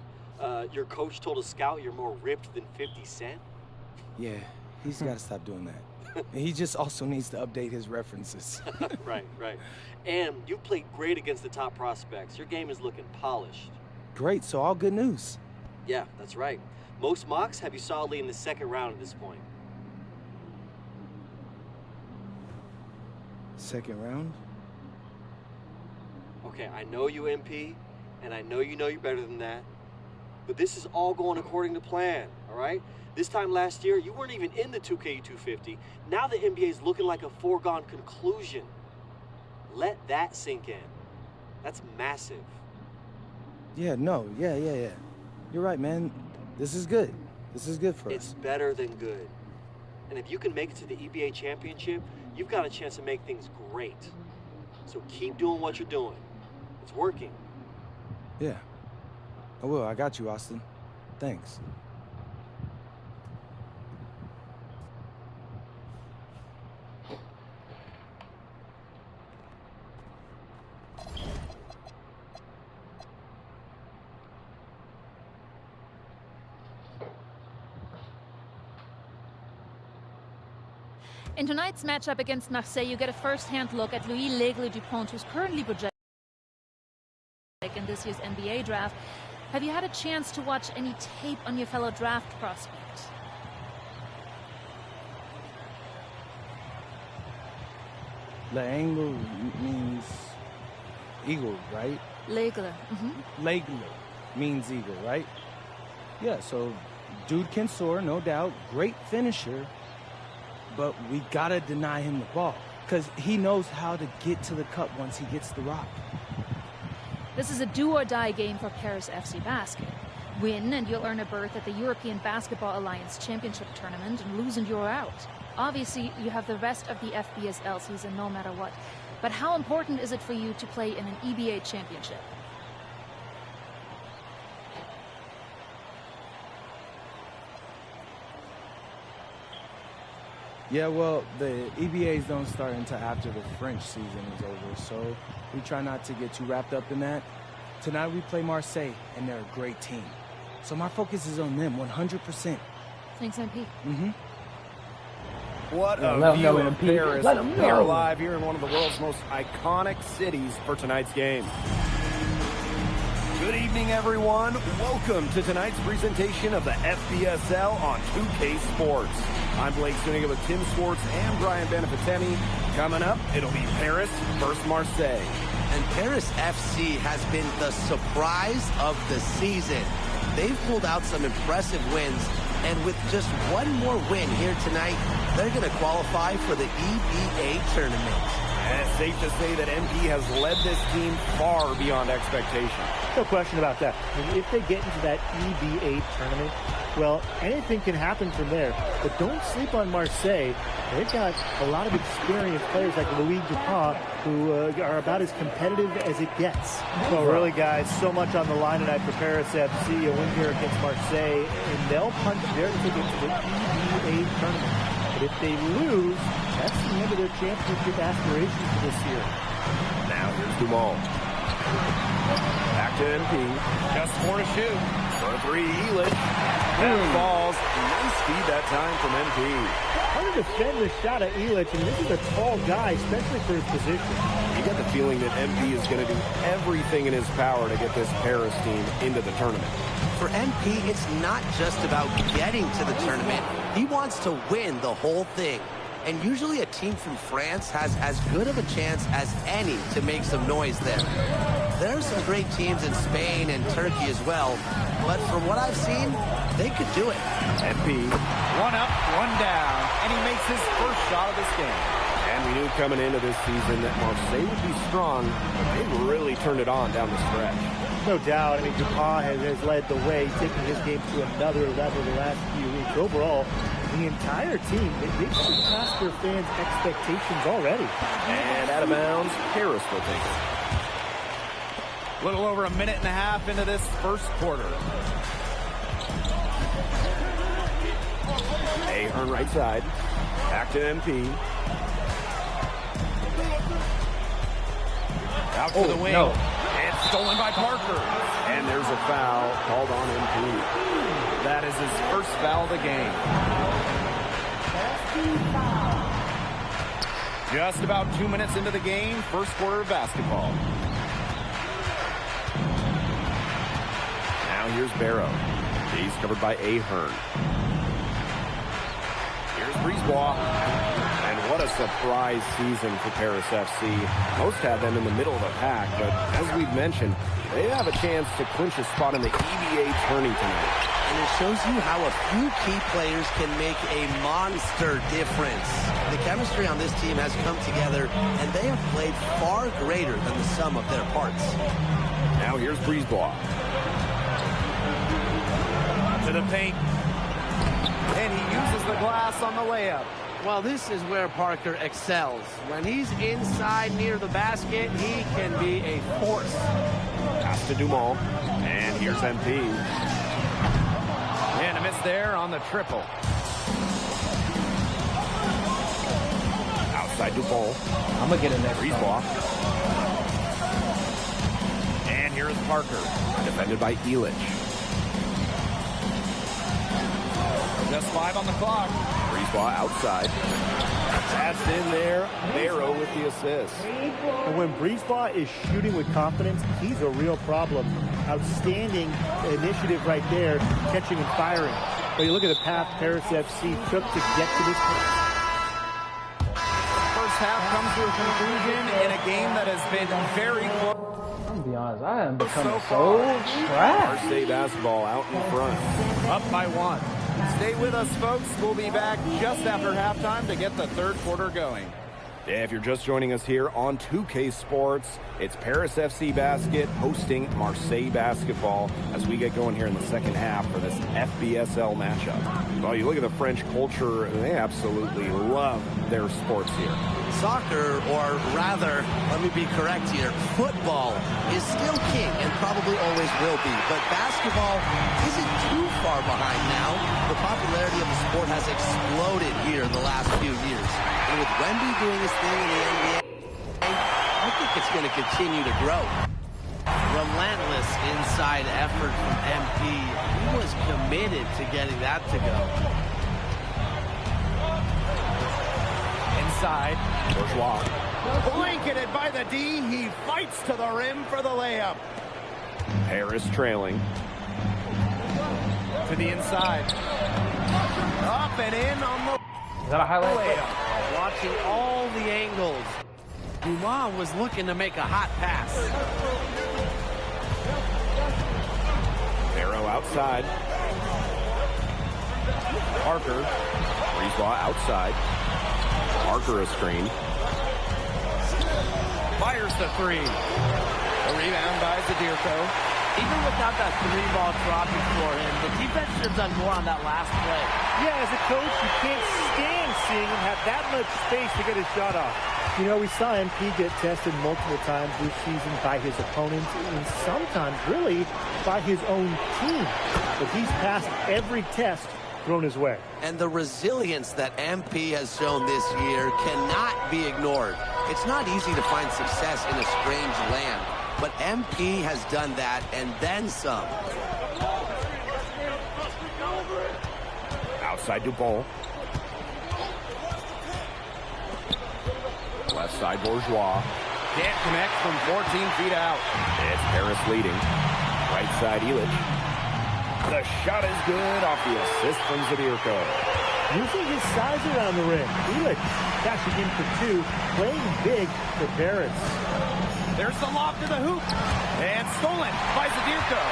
Your coach told a scout you're more ripped than 50 Cent. Yeah, he's got to stop doing that. And he just also needs to update his references. Right. And you played great against the top prospects. Your game is looking polished. Great, so all good news. Yeah, that's right. Most mocks have you solidly in the second round at this point. Second round? Okay, I know you, MP, and I know you're better than that. But this is all going according to plan, all right? This time last year, you weren't even in the 2K250. Now the NBA is looking like a foregone conclusion. Let that sink in. That's massive. Yeah. You're right, man. This is good. This is good for us. It's better than good. And if you can make it to the EBA championship, you've got a chance to make things great. So keep doing what you're doing. It's working. Yeah. I will. I got you, Austin. Thanks. In tonight's matchup against Marseille, you get a first-hand look at Louis L'Aigle-Dupont, who's currently projected in this year's NBA draft. Have you had a chance to watch any tape on your fellow draft prospects? L'Aigle means eagle, right? L'Aigle. L'Aigle means eagle, right? Yeah, so dude can soar, no doubt. Great finisher. But we gotta deny him the ball, because he knows how to get to the cup once he gets the rock. This is a do-or-die game for Paris FC Basket. Win and you'll earn a berth at the European Basketball Alliance Championship Tournament, and lose and you're out. Obviously, you have the rest of the FBSL season no matter what. But how important is it for you to play in an EBA championship? Yeah, well, the EBAs don't start until after the French season is over, so we try not to get too wrapped up in that. Tonight we play Marseille, and they're a great team. So my focus is on them, 100%. Thanks, MP. What a view of Paris. They are live here in one of the world's most iconic cities for tonight's game. Good evening, everyone. Welcome to tonight's presentation of the FBSL on 2K Sports. I'm Blake Suniga with Tim Swartz and Brian Benefitemi. Coming up, it'll be Paris versus Marseille. And Paris FC has been the surprise of the season. They've pulled out some impressive wins, and with just one more win here tonight, they're going to qualify for the EBA tournament. And it's safe to say that MP has led this team far beyond expectation. No question about that. I mean, if they get into that EBA tournament, well, anything can happen from there. But don't sleep on Marseille. They've got a lot of experienced players like Louis Dupont, who are about as competitive as it gets. Well, really, guys, so much on the line tonight for Paris FC. A win here against Marseille, and they'll punch their ticket to the EBA tournament. But if they lose, that's the end of their championship aspirations for this year. Now here's Dumont. Back to MP. Just 4 to shoot. For 3, Elish. That falls. Nice speed that time from MP. Hard to defend the shot at Illich, and this is a tall guy, especially for his position. You get the feeling that MP is going to do everything in his power to get this Paris team into the tournament. For MP, it's not just about getting to the tournament. He wants to win the whole thing. And usually a team from France has as good of a chance as any to make some noise there. There are some great teams in Spain and Turkey as well, but from what I've seen, they could do it. MP. One up, one down, and he makes his first shot of this game. And we knew coming into this season that Marseille would be strong, but they really turned it on down the stretch. No doubt. I mean, Dupont has led the way, taking his game to another level the last few weeks. Overall, the entire team, they've surpassed their fans' expectations already. And out of bounds, Paris will take it. A little over a minute and a half into this first quarter. Ahern right side. Back to MP. Out to the wing. No. It's stolen by Parker. And there's a foul called on MP. That is his first foul of the game. Just about 2 minutes into the game, first quarter of basketball. Now here's Barrow. He's covered by Ahern. Here's Brisebois. And what a surprise season for Paris FC. Most had them in the middle of the pack, but as we've mentioned, they have a chance to clinch a spot in the EBA tourney tonight. And it shows you how a few key players can make a monster difference. The chemistry on this team has come together, and they have played far greater than the sum of their parts. Now here's Brisebois. To the paint. And he uses the glass on the layup. Well, this is where Parker excels. When he's inside near the basket, he can be a force. Pass to Dumont. And here's MP. And a miss there on the triple. Outside Dupont. I'm going to get in there. Brisebois. And here's Parker. Defended by Illich. Just 5 on the clock. Brisebois outside. That's in there. Barrow with the assist. And when Brisebois is shooting with confidence, he's a real problem. Outstanding initiative right there, catching and firing. But you look at the path Paris FC took to get to this point. First half comes to a conclusion in a game that has been very close. I'm gonna be honest, I am becoming so trash. Marseille basketball out in front. Up by 1. Stay with us, folks. We'll be back just after halftime to get the third quarter going. If you're just joining us here on 2K Sports, it's Paris FC Basket hosting Marseille basketball as we get going here in the second half for this FBSL matchup. Well, you look at the French culture, they absolutely love their sports here. Soccer, or rather, let me be correct here, football is still king and probably always will be. But basketball isn't too far behind now. The popularity of the sport has exploded here in the last few years. And with Wemby doing his thing in the NBA, I think it's going to continue to grow. Relentless inside effort from MP. He was committed to getting that to go. Inside. Bourgeois. Blanketed by the D. He fights to the rim for the layup. Paris trailing. To the inside. Up and in on the Is that a highlight? layup. Watching all the angles. Dumont was looking to make a hot pass. Barrow outside. Parker. Brisebois outside. Parker a screen. Fires the 3. A rebound by Zadirko. Even without that 3-ball dropping for him, the defense should have done more on that last play. Yeah, as a coach, you can't stand seeing him have that much space to get his shot off. You know, we saw MP get tested multiple times this season by his opponents and sometimes really by his own team. But he's passed every test thrown his way. And the resilience that MP has shown this year cannot be ignored. It's not easy to find success in a strange land, but MP has done that and then some. Outside Dupont. Left side, Bourgeois. Can't connect from 14 feet out. It's Paris leading. Right side, Illich. The shot is good off the assist from Zadirko. Using his size around the rim. Illich cashing in for 2, playing big for Paris. There's the lob to the hoop. And stolen by Zadirko.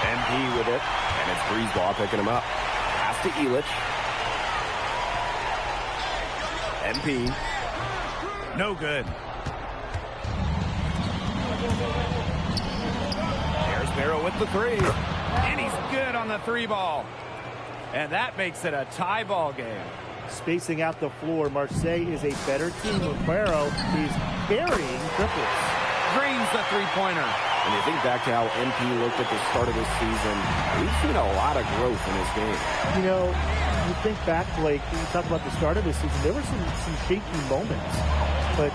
MP with it. And it's Breezeball picking him up. Pass to Illich. MP. No good. There's Barrow with the 3. And he's good on the 3 ball. And that makes it a tie ball game. Spacing out the floor, Marseille is a better team. Barrow is burying triples. Drains the 3-pointer. When you think back to how MP looked at the start of this season, we've seen a lot of growth in this game. You know, you think back, Blake, when you talk about the start of this season, there were some shaky moments. But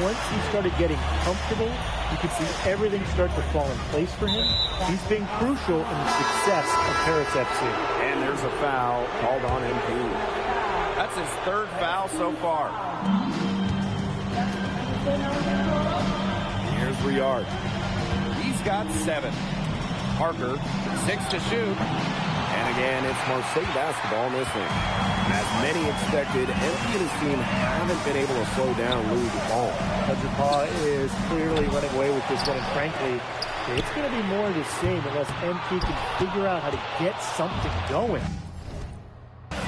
once he started getting comfortable, you could see everything start to fall in place for him. He's been crucial in the success of Paris FC. And there's a foul called on MP. That's his 3rd foul so far. Here's Riard. He's got 7. Parker, 6 to shoot. And again, it's Marseille basketball missing. As many expected, MP and his team haven't been able to slow down Louis Dupont. Dupont is clearly running away with this one, and frankly, it's going to be more of the same unless MP can figure out how to get something going.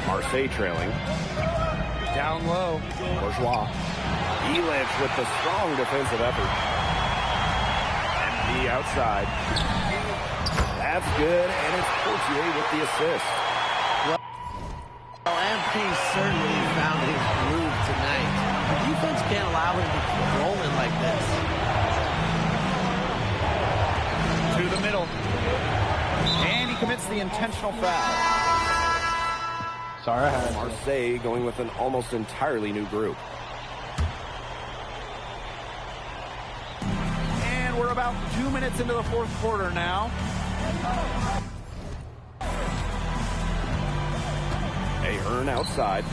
Marseille trailing. Down low. Bourgeois. Illich with the strong defensive effort. MP outside. That's good, and it's Portier with the assist. Well, MP certainly found his groove tonight. The defense can't allow him to keep rolling like this. To the middle. And he commits the intentional foul. Sorry, I had Marseille going with an almost entirely new group. And we're about 2 minutes into the 4th quarter now. Ahern outside.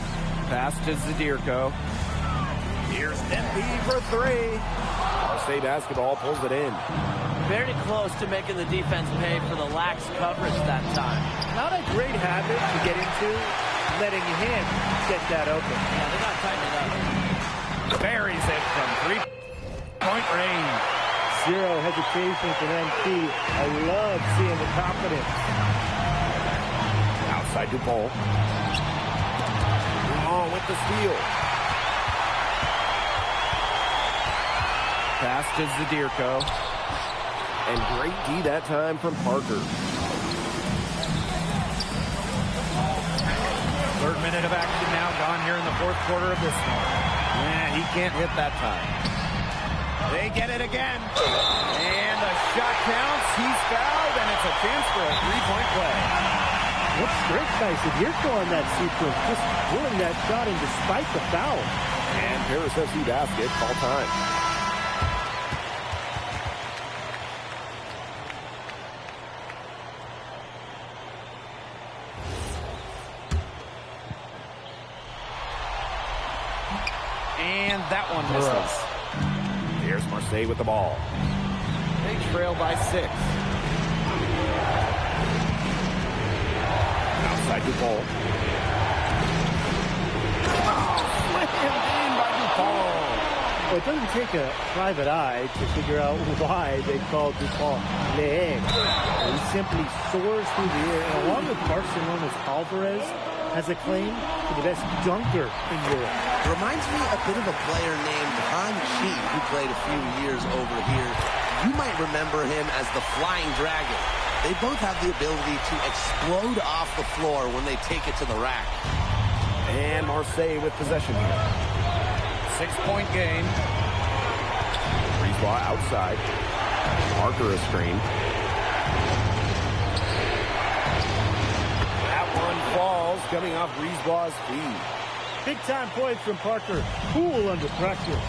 Pass to Zadirko. Here's MP for 3. Marseille basketball pulls it in. Very close to making the defense pay for the lax coverage that time. Not a great habit to get into, letting him get that open. Yeah, they got to tighten it up. Buries it from 3-point range. Zero hesitation from MP. I love seeing the confidence. Outside Dupont. Dupont with the steal. Pass to Zadirko. And great D that time from Parker. 3rd minute of action now gone here in the 4th quarter of this one. Yeah, he can't hit that time. They get it again. And the shot counts. He's fouled, and it's a chance for a 3-point play. What strength by Zadirko on that sequence. Just pulling that shot in despite the foul. And Paris FC basket, call time. And that one misses. Here's Marseille with the ball. They trail by 6. Outside Dupont. Slammed in by Dupont. Well, it doesn't take a private eye to figure out why they call Dupont Le Egg. He simply soars through the air, and along with Barcelona's Alvarez, has a claim to the best dunker in Europe. Reminds me a bit of a player named Han Chi, who played a few years over here. You might remember him as the Flying Dragon. They both have the ability to explode off the floor when they take it to the rack. And Marseille with possession here. 6-point game. Breezeball outside. Parker a screen. That one falls, coming off Breezeball's feet. Big-time points from Parker. Cool under pressure.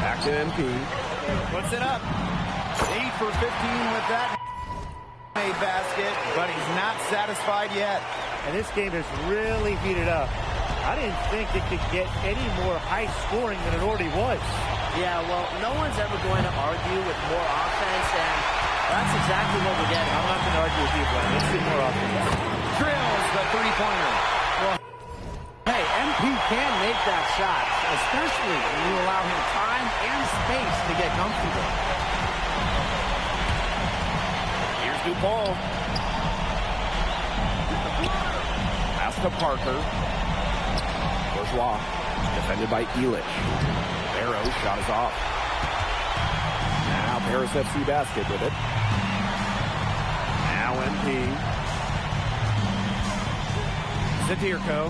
Back to MP. Puts it up. 8 for 15 with that made basket, but he's not satisfied yet. And this game has really heated up. I didn't think it could get any more high scoring than it already was. Yeah, well, no one's ever going to argue with more offense, and that's exactly what we're getting. I'm not going to argue with you, Glenn. Let's see more offense. Drills the three-pointer. Well, hey, MP can make that shot, especially when you allow him time and space to get comfortable. Here's DuPont. Pass to Parker. Bourgeois, defended by Elich. Barrow shot is off. Now Paris FC basket with it. Now MP. Zadirko.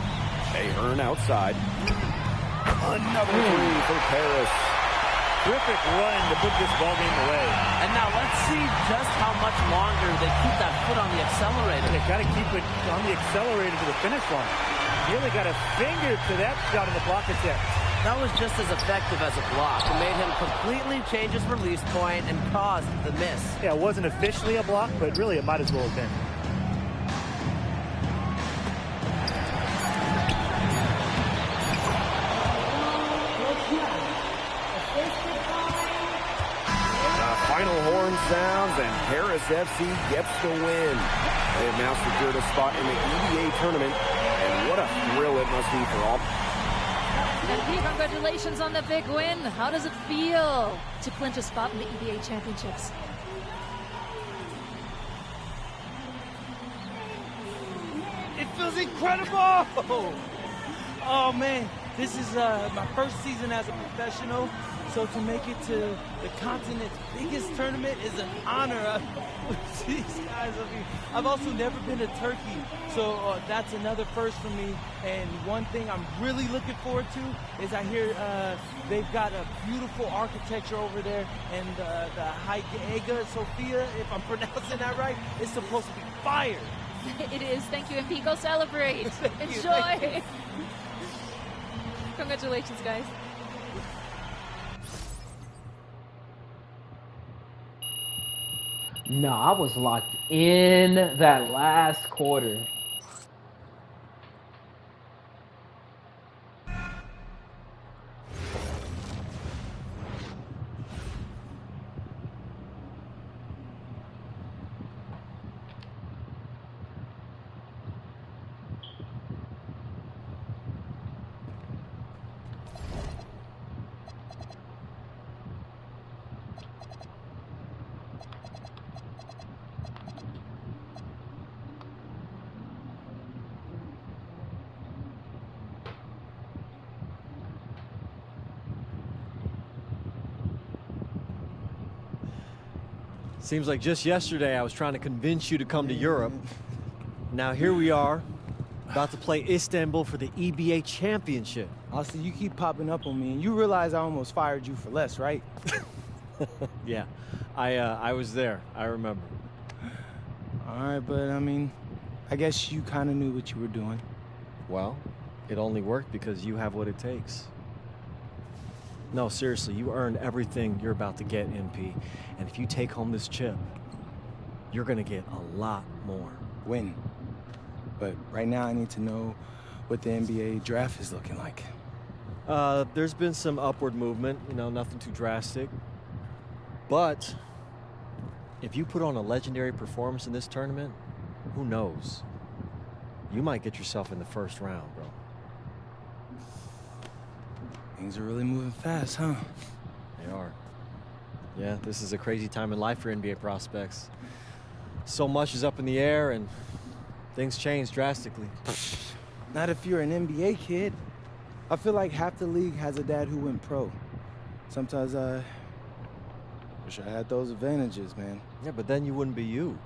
Ahern outside. Another three for Paris. Terrific run to put this ball game away. And now let's see just how much longer they keep that foot on the accelerator. They've got to keep it on the accelerator to the finish line. Nearly got a finger to that shot in the block attempt. That was just as effective as a block. It made him completely change his release point and caused the miss. Yeah, it wasn't officially a block, but really it might as well have been. The final horn sounds, and Paris FC gets the win. They have now secured a spot in the EBA tournament, and what a thrill it must be for all. And congratulations on the big win. How does it feel to clinch a spot in the EBA championships? It feels incredible! Oh man, this is my first season as a professional, so to make it to the continent's biggest tournament is an honor. These guys, I've also never been to Turkey, so that's another first for me. And one thing I'm really looking forward to is I hear they've got a beautiful architecture over there, and the Hagia Sophia, if I'm pronouncing that right, is supposed to be fire. It is. Thank you, MP. Go celebrate. Enjoy. Congratulations, guys. No, I was locked in that last quarter. Seems like just yesterday I was trying to convince you to come to Europe. Now here we are, about to play Istanbul for the EBA Championship. Austin, you keep popping up on me, and you realize I almost fired you for less, right? Yeah, I was there. I remember. All right, but I mean, I guess you kind of knew what you were doing. Well, it only worked because you have what it takes. No, seriously, you earned everything you're about to get, MP. And if you take home this chip, you're going to get a lot more. Win. But right now I need to know what the NBA draft is looking like. There's been some upward movement, nothing too drastic. But if you put on a legendary performance in this tournament, who knows? You might get yourself in the first round, bro. Things are really moving fast, huh? They are. Yeah, this is a crazy time in life for NBA prospects. So much is up in the air, and things change drastically. Not if you're an NBA kid. I feel like half the league has a dad who went pro. Sometimes I wish I had those advantages, man. Yeah, but then you wouldn't be you.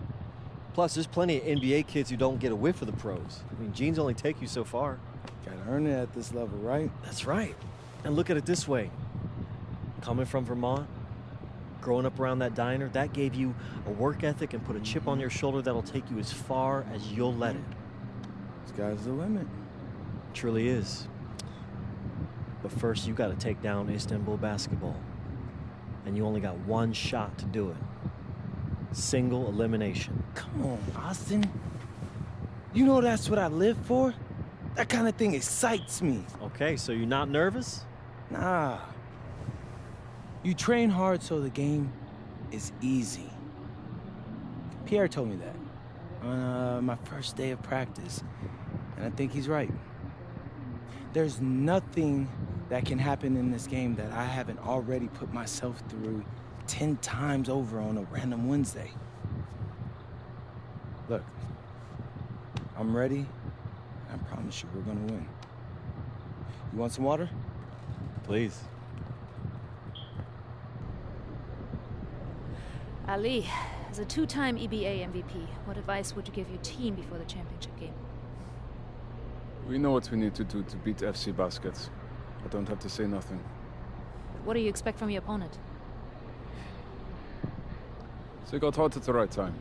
Plus, there's plenty of NBA kids who don't get a whiff of the pros. I mean, genes only take you so far. Gotta earn it at this level, right? That's right. And look at it this way. Coming from Vermont, growing up around that diner, that gave you a work ethic and put a chip on your shoulder that'll take you as far as you'll let it. Sky's the limit. It truly is. But first, you got to take down Istanbul basketball. And you only got one shot to do it. Single elimination. Come on, Austin. You know that's what I live for? That kind of thing excites me. Okay, so you're not nervous? Nah. You train hard so the game is easy. Pierre told me that on my first day of practice, and I think he's right. There's nothing that can happen in this game that I haven't already put myself through 10 times over on a random Wednesday. Look, I'm ready. I promise you we're gonna win. You want some water? Please. Ali, as a two-time EBA MVP, what advice would you give your team before the championship game? We know what we need to do to beat FC Baskets. I don't have to say nothing. What do you expect from your opponent? They got hot at the right time.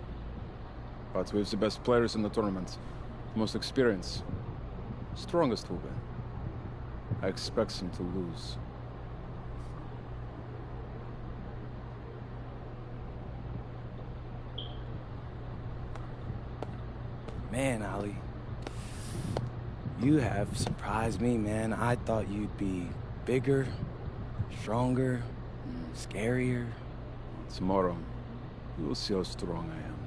But we have the best players in the tournament. The most experience. Strongest will win. I expect them to lose. Man, Ali, you have surprised me, man. I thought you'd be bigger, stronger, scarier. Tomorrow, you will see how strong I am.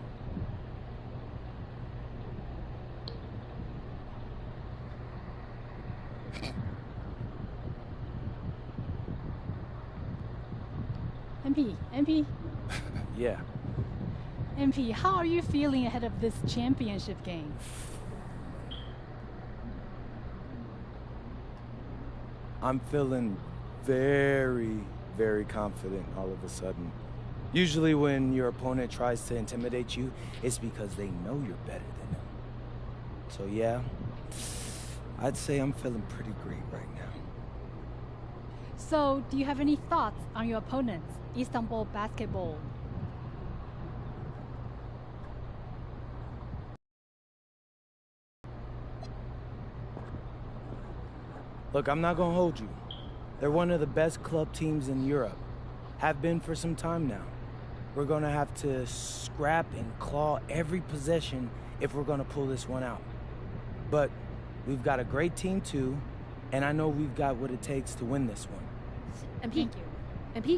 MP, Yeah. MP, how are you feeling ahead of this championship game? I'm feeling very, very confident all of a sudden. Usually when your opponent tries to intimidate you, it's because they know you're better than them. So yeah, I'd say I'm feeling pretty great right now. So, do you have any thoughts on your opponents, Istanbul Basketball? Look, I'm not gonna hold you. They're one of the best club teams in Europe. Have been for some time now. We're gonna have to scrap and claw every possession if we're gonna pull this one out. But we've got a great team too, and I know we've got what it takes to win this one. MP. Thank you.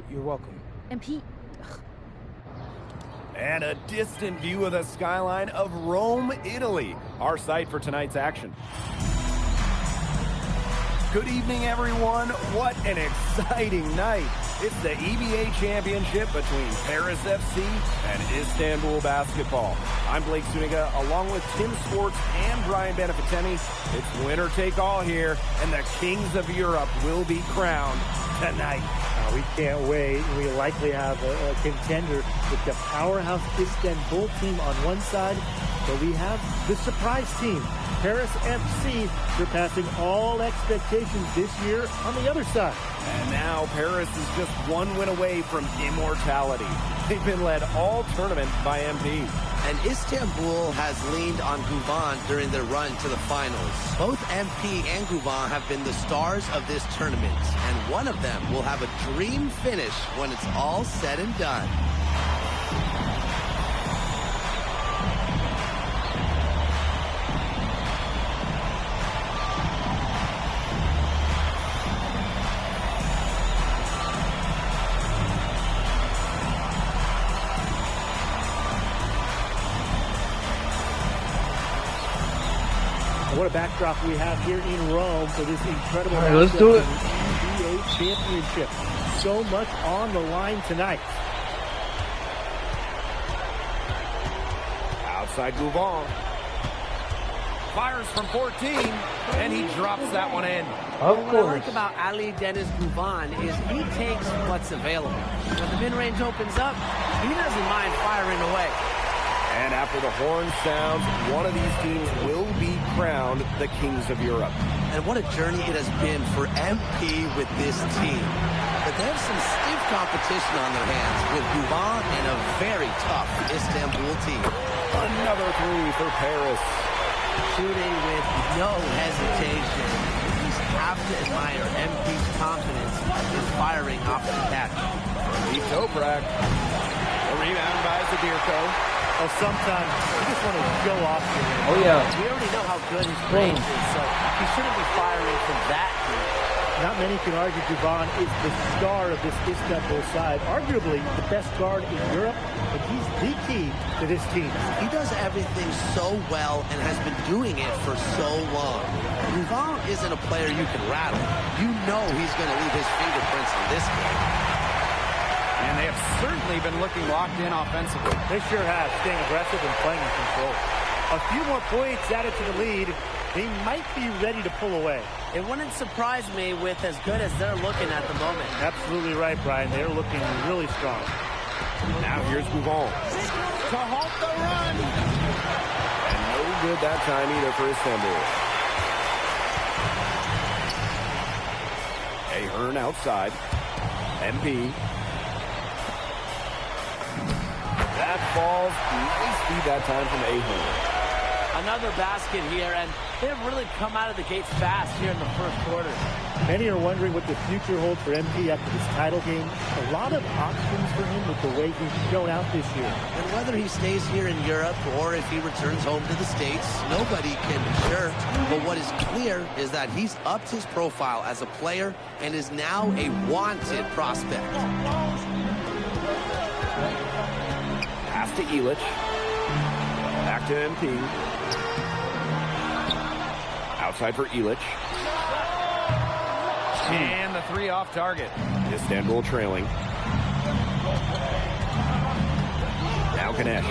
MP. You're welcome. MP. And a distant view of the skyline of Rome, Italy, our site for tonight's action. Good evening, everyone. What an exciting night. It's the EBA championship between Paris FC and Istanbul Basketball. I'm Blake Zuniga, along with Tim Sports and Brian Benefitemi. It's winner take all here, and the kings of Europe will be crowned tonight. We can't wait. We likely have a contender with the powerhouse Istanbul team on one side, but we have the surprise team, Paris FC, surpassing all expectations this year on the other side. And now Paris is just one win away from immortality. They've been led all tournament by MP. And Istanbul has leaned on Guvan during their run to the finals. Both MP and Guvan have been the stars of this tournament, and one of them will have a dream finish when it's all said and done. What a backdrop we have here in Rome for this incredible right, let's do it. NBA championship. So much on the line tonight. Outside Guvan. Fires from 14, and he drops that one in. Of What I like about Ali Dennis Guvan is he takes what's available. When the mid-range opens up, he doesn't mind firing away. And after the horn sounds, one of these teams will be crowned the kings of Europe. And what a journey it has been for MP with this team. But they have some stiff competition on their hands with Guvan and a very tough Istanbul team. Another three for Paris. Shooting with no hesitation. You just have to admire MP's confidence in firing off the catch. Deep toe Toprak. The rebound by Zadirko. Well, sometimes you just want to show off. Oh, yeah. We already know how good his range is, so he shouldn't be firing from that deep. Not many can argue Duvan is the star of this Istanbul side, arguably the best guard in Europe, and he's the key to this team. He does everything so well and has been doing it for so long. Duvan isn't a player you can rattle. You know he's going to leave his fingerprints in this game. And they have certainly been looking locked in offensively. They sure have, staying aggressive and playing in control. A few more points added to the lead. They might be ready to pull away. It wouldn't surprise me with as good as they're looking at the moment. Absolutely right, Brian. They're looking really strong. Now here's Duvan. To halt the run. And no good that time either for Istanbul. Ahern outside. MP. That falls. Nice speed that time from Ahern. Another basket here, and they've really come out of the gates fast here in the first quarter. Many are wondering what the future holds for MP after this title game. A lot of options for him with the way he's shown out this year. And whether he stays here in Europe or if he returns home to the States, nobody can be sure. But what is clear is that he's upped his profile as a player and is now a wanted prospect. Pass to Illich. Back to MP. Outside for Illich. And the three off target. Istanbul trailing. Now Ganesh.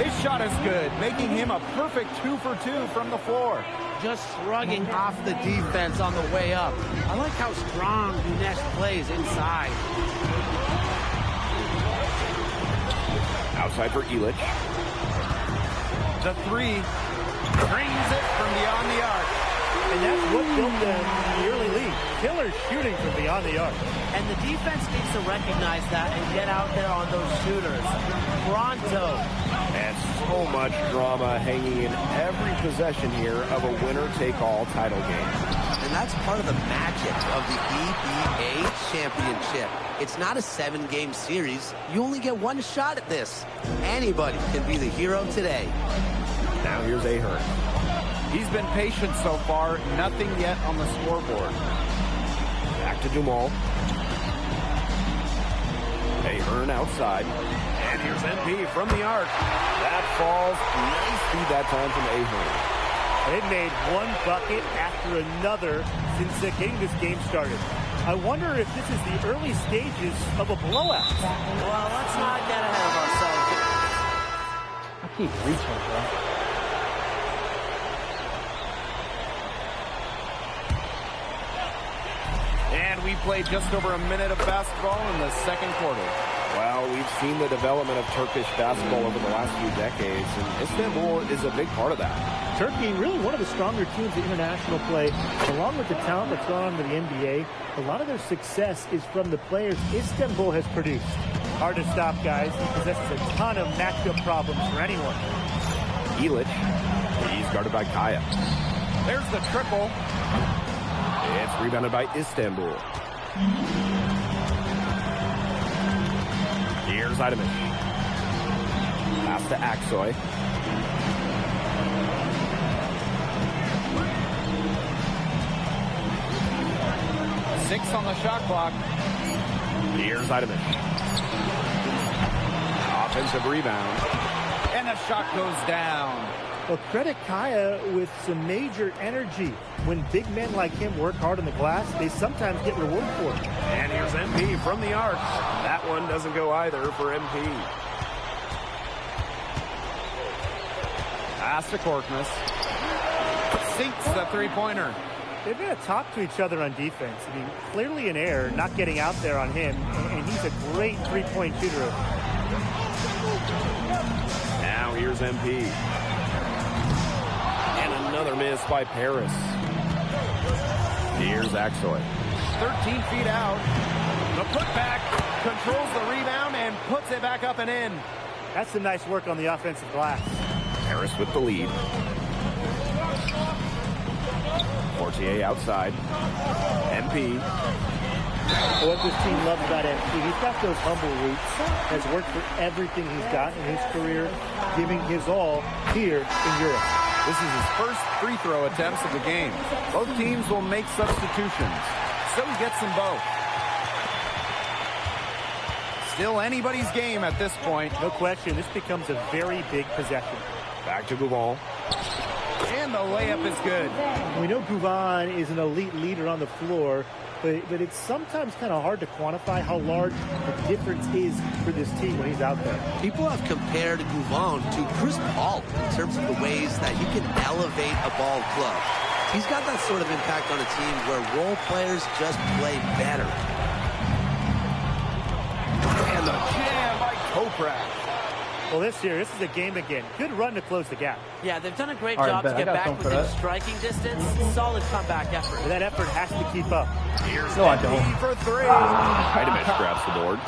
His shot is good, making him a perfect 2 for 2 from the floor. Just shrugging off the defense on the way up. I like how strong Ganesh plays inside. Outside for Illich. The three brings it from beyond the arc. And that's what built them in the early lead. Killer shooting from beyond the arc. And the defense needs to recognize that and get out there on those shooters. Pronto. And so much drama hanging in every possession here of a winner-take-all title game. And that's part of the magic of the EBA championship. It's not a 7-game series. You only get one shot at this. Anybody can be the hero today. Now here's Ahern. He's been patient so far. Nothing yet on the scoreboard. Back to Dumal. Ahern outside. And here's MP from the arc. That falls. Nice speed that time from Ahern. They've made one bucket after another since getting this game started. I wonder if this is the early stages of a blowout. Well, let's not get ahead of ourselves. I keep reaching, bro. And we played just over a minute of basketball in the second quarter. Well, we've seen the development of Turkish basketball over the last few decades, and Istanbul is a big part of that. Turkey, really one of the stronger teams in international play, along with the talent that's gone on to the NBA. A lot of their success is from the players Istanbul has produced. Hard to stop, guys. He possesses a ton of matchup problems for anyone. Illich, he's guarded by Kaya. There's the triple. It's rebounded by Istanbul. Here's Idemish. Pass to Aksoy. Six on the shot clock. Here's Idemish. Offensive rebound. And the shot goes down. Well, credit Kaya with some major energy. When big men like him work hard on the glass, they sometimes get rewarded for it. And here's MP from the arc. That one doesn't go either for MP. Pass to Korkmaz. Sinks the three-pointer. They've got to talk to each other on defense. I mean, clearly an error, not getting out there on him, and he's a great three-point shooter. Now here's MP. And another miss by Paris. Here's Aksoy. 13 feet out. The putback controls the rebound and puts it back up and in. That's some nice work on the offensive glass. Paris with the lead. Fortier outside. MP. What this team loves about MP, he's got those humble roots, has worked for everything he's got in his career, giving his all here in Europe. This is his first free throw attempts of the game. Both teams will make substitutions, so he gets them both. Still anybody's game at this point. No question, this becomes a very big possession. Back to Gouvon. And the layup is good. We know Gouvon is an elite leader on the floor, but it's sometimes kind of hard to quantify how large the difference is for this team when he's out there. People have compared Gouvon to Chris Paul in terms of the ways that he can elevate a ball club. He's got that sort of impact on a team where role players just play better. And the jam by Toprak. Well, this is a game again. Good run to close the gap. Yeah, they've done a great job to get back within striking distance. Solid comeback effort. And that effort has to keep up. Here's no, I don't. For three. Idamish grabs the board.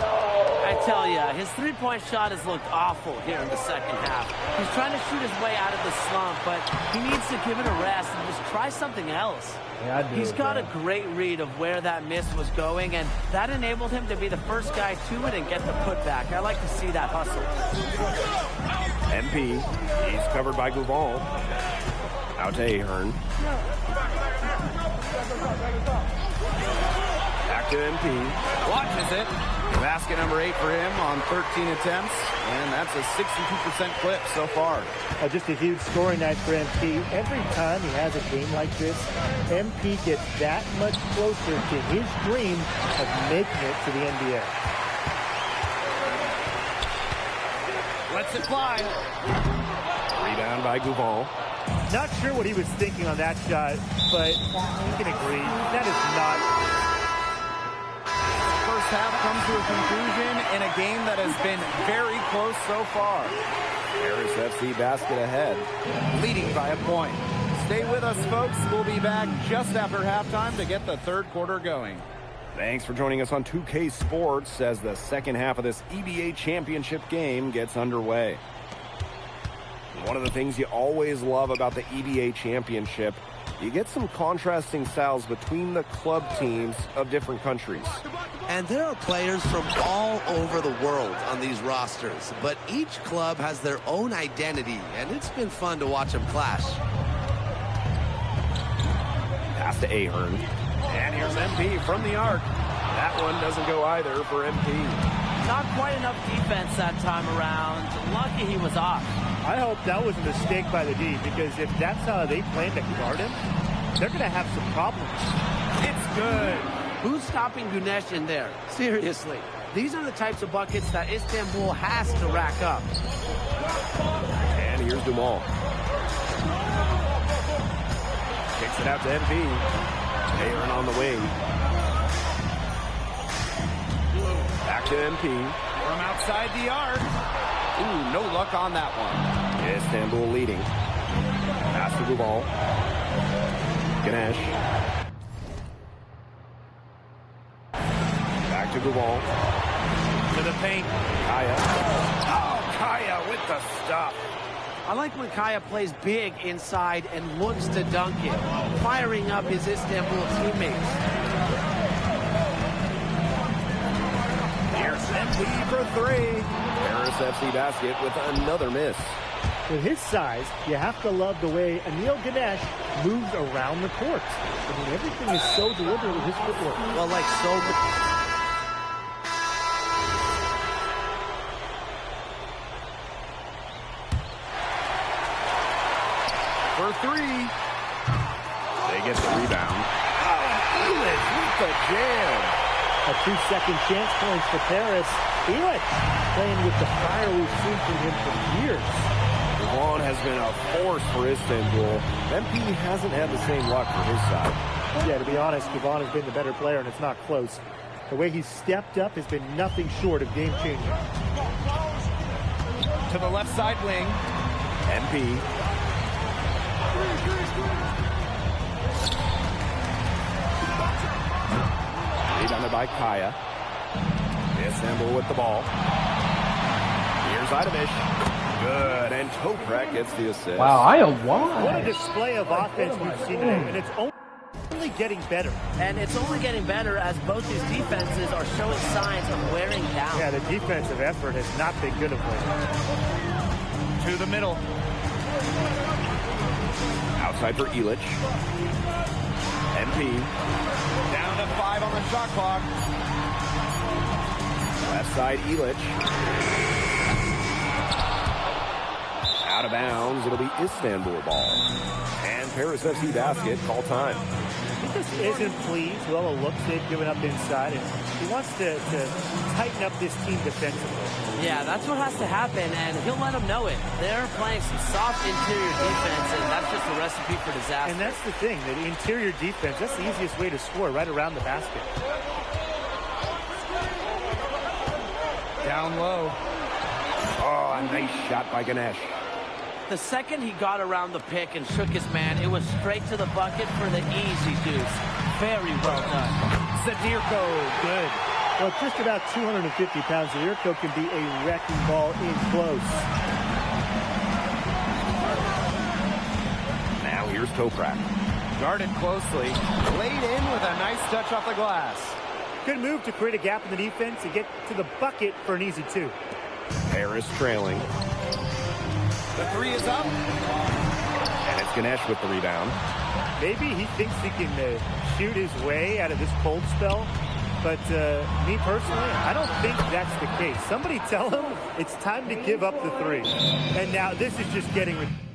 I tell you, his three-point shot has looked awful here in the second half. He's trying to shoot his way out of the slump, but he needs to give it a rest and just try something else. Yeah, He's got a great read of where that miss was going, and that enabled him to be the first guy to it and get the putback. I like to see that hustle. MP, he's covered by Gouvon. Out to Ahern. Back to MP. Launches it. Basket number 8 for him on 13 attempts, and that's a 62% clip so far. Just a huge scoring night for MP. Every time he has a game like this, MP gets that much closer to his dream of making it to the NBA. Lets it fly. Rebound by Gouvon. Not sure what he was thinking on that shot, but you can agree, that is not... First half comes to a conclusion in a game that has been very close so far. Paris FC basket ahead, leading by a point. Stay with us, folks. We'll be back just after halftime to get the third quarter going. Thanks for joining us on 2K Sports as the second half of this EBA championship game gets underway. One of the things you always love about the EBA championship, you get some contrasting styles between the club teams of different countries. And there are players from all over the world on these rosters, but each club has their own identity, and it's been fun to watch them clash. Pass to Ahern. And here's MP from the arc. That one doesn't go either for MP. Not quite enough defense that time around. Lucky he was off. I hope that was a mistake by the D, because if that's how they plan to guard him, they're going to have some problems. It's good. Who's stopping Gunesh in there? Seriously. These are the types of buckets that Istanbul has to rack up. And here's Dumal. Kicks it out to MP. Ahern on the wing. Back to MP. From outside the arc. Ooh, no luck on that one. Istanbul leading. Pass to Gouvon. Ganesh. Back to Gouvon. To the paint. Kaya. Oh, Kaya with the stuff. I like when Kaya plays big inside and looks to dunk it, firing up his Istanbul teammates. Here's MP for three. Paris FC basket with another miss. With his size, you have to love the way Anil Ganesh moves around the court. I mean, everything is so deliberate with his footwork. Well, like so... For three. They get the rebound. Oh, Elic with the jam. A 2-second chance points for Paris. Elic playing with the fire we've seen from him for years. Gouvon has been a force for Istanbul. MP hasn't had the same luck for his side. Yeah, to be honest, Gouvon has been the better player, and it's not close. The way he's stepped up has been nothing short of game-changing. To the left side wing. MP. Rebounded by Kaya. Istanbul with the ball. Here's Idamish. Good, and Toprak gets the assist. Wow, I am wild. What a display of offense we've seen today, and it's only... only getting better. And it's only getting better as both these defenses are showing signs of wearing down. Yeah, the defensive effort has not been good of late. To the middle. Outside for Illich. MP. Down to 5 on the shot clock. Left side, Illich. Out of bounds. It'll be Istanbul ball. And Paris FC basket. Call time. He just isn't pleased with all the looks they've given up inside, and he wants to tighten up this team defensively. Yeah, that's what has to happen, and he'll let them know it. They're playing some soft interior defense, and that's just a recipe for disaster. And that's the thing, the interior defense, that's the easiest way to score, right around the basket. Down low. Oh, a nice shot by Ganesh. The second he got around the pick and shook his man, it was straight to the bucket for the easy deuce. Very well done. Zadirko, good. Well, just about 250 pounds, Zadirko can be a wrecking ball in close. Now here's Toprak. Guarded closely. Laid in with a nice touch off the glass. Good move to create a gap in the defense and get to the bucket for an easy 2. Paris trailing. The 3 is up. And it's Ganesh with the rebound. Maybe he thinks he can shoot his way out of this cold spell. But me personally, I don't think that's the case. Somebody tell him it's time to give up the 3. And now this is just getting ridiculous.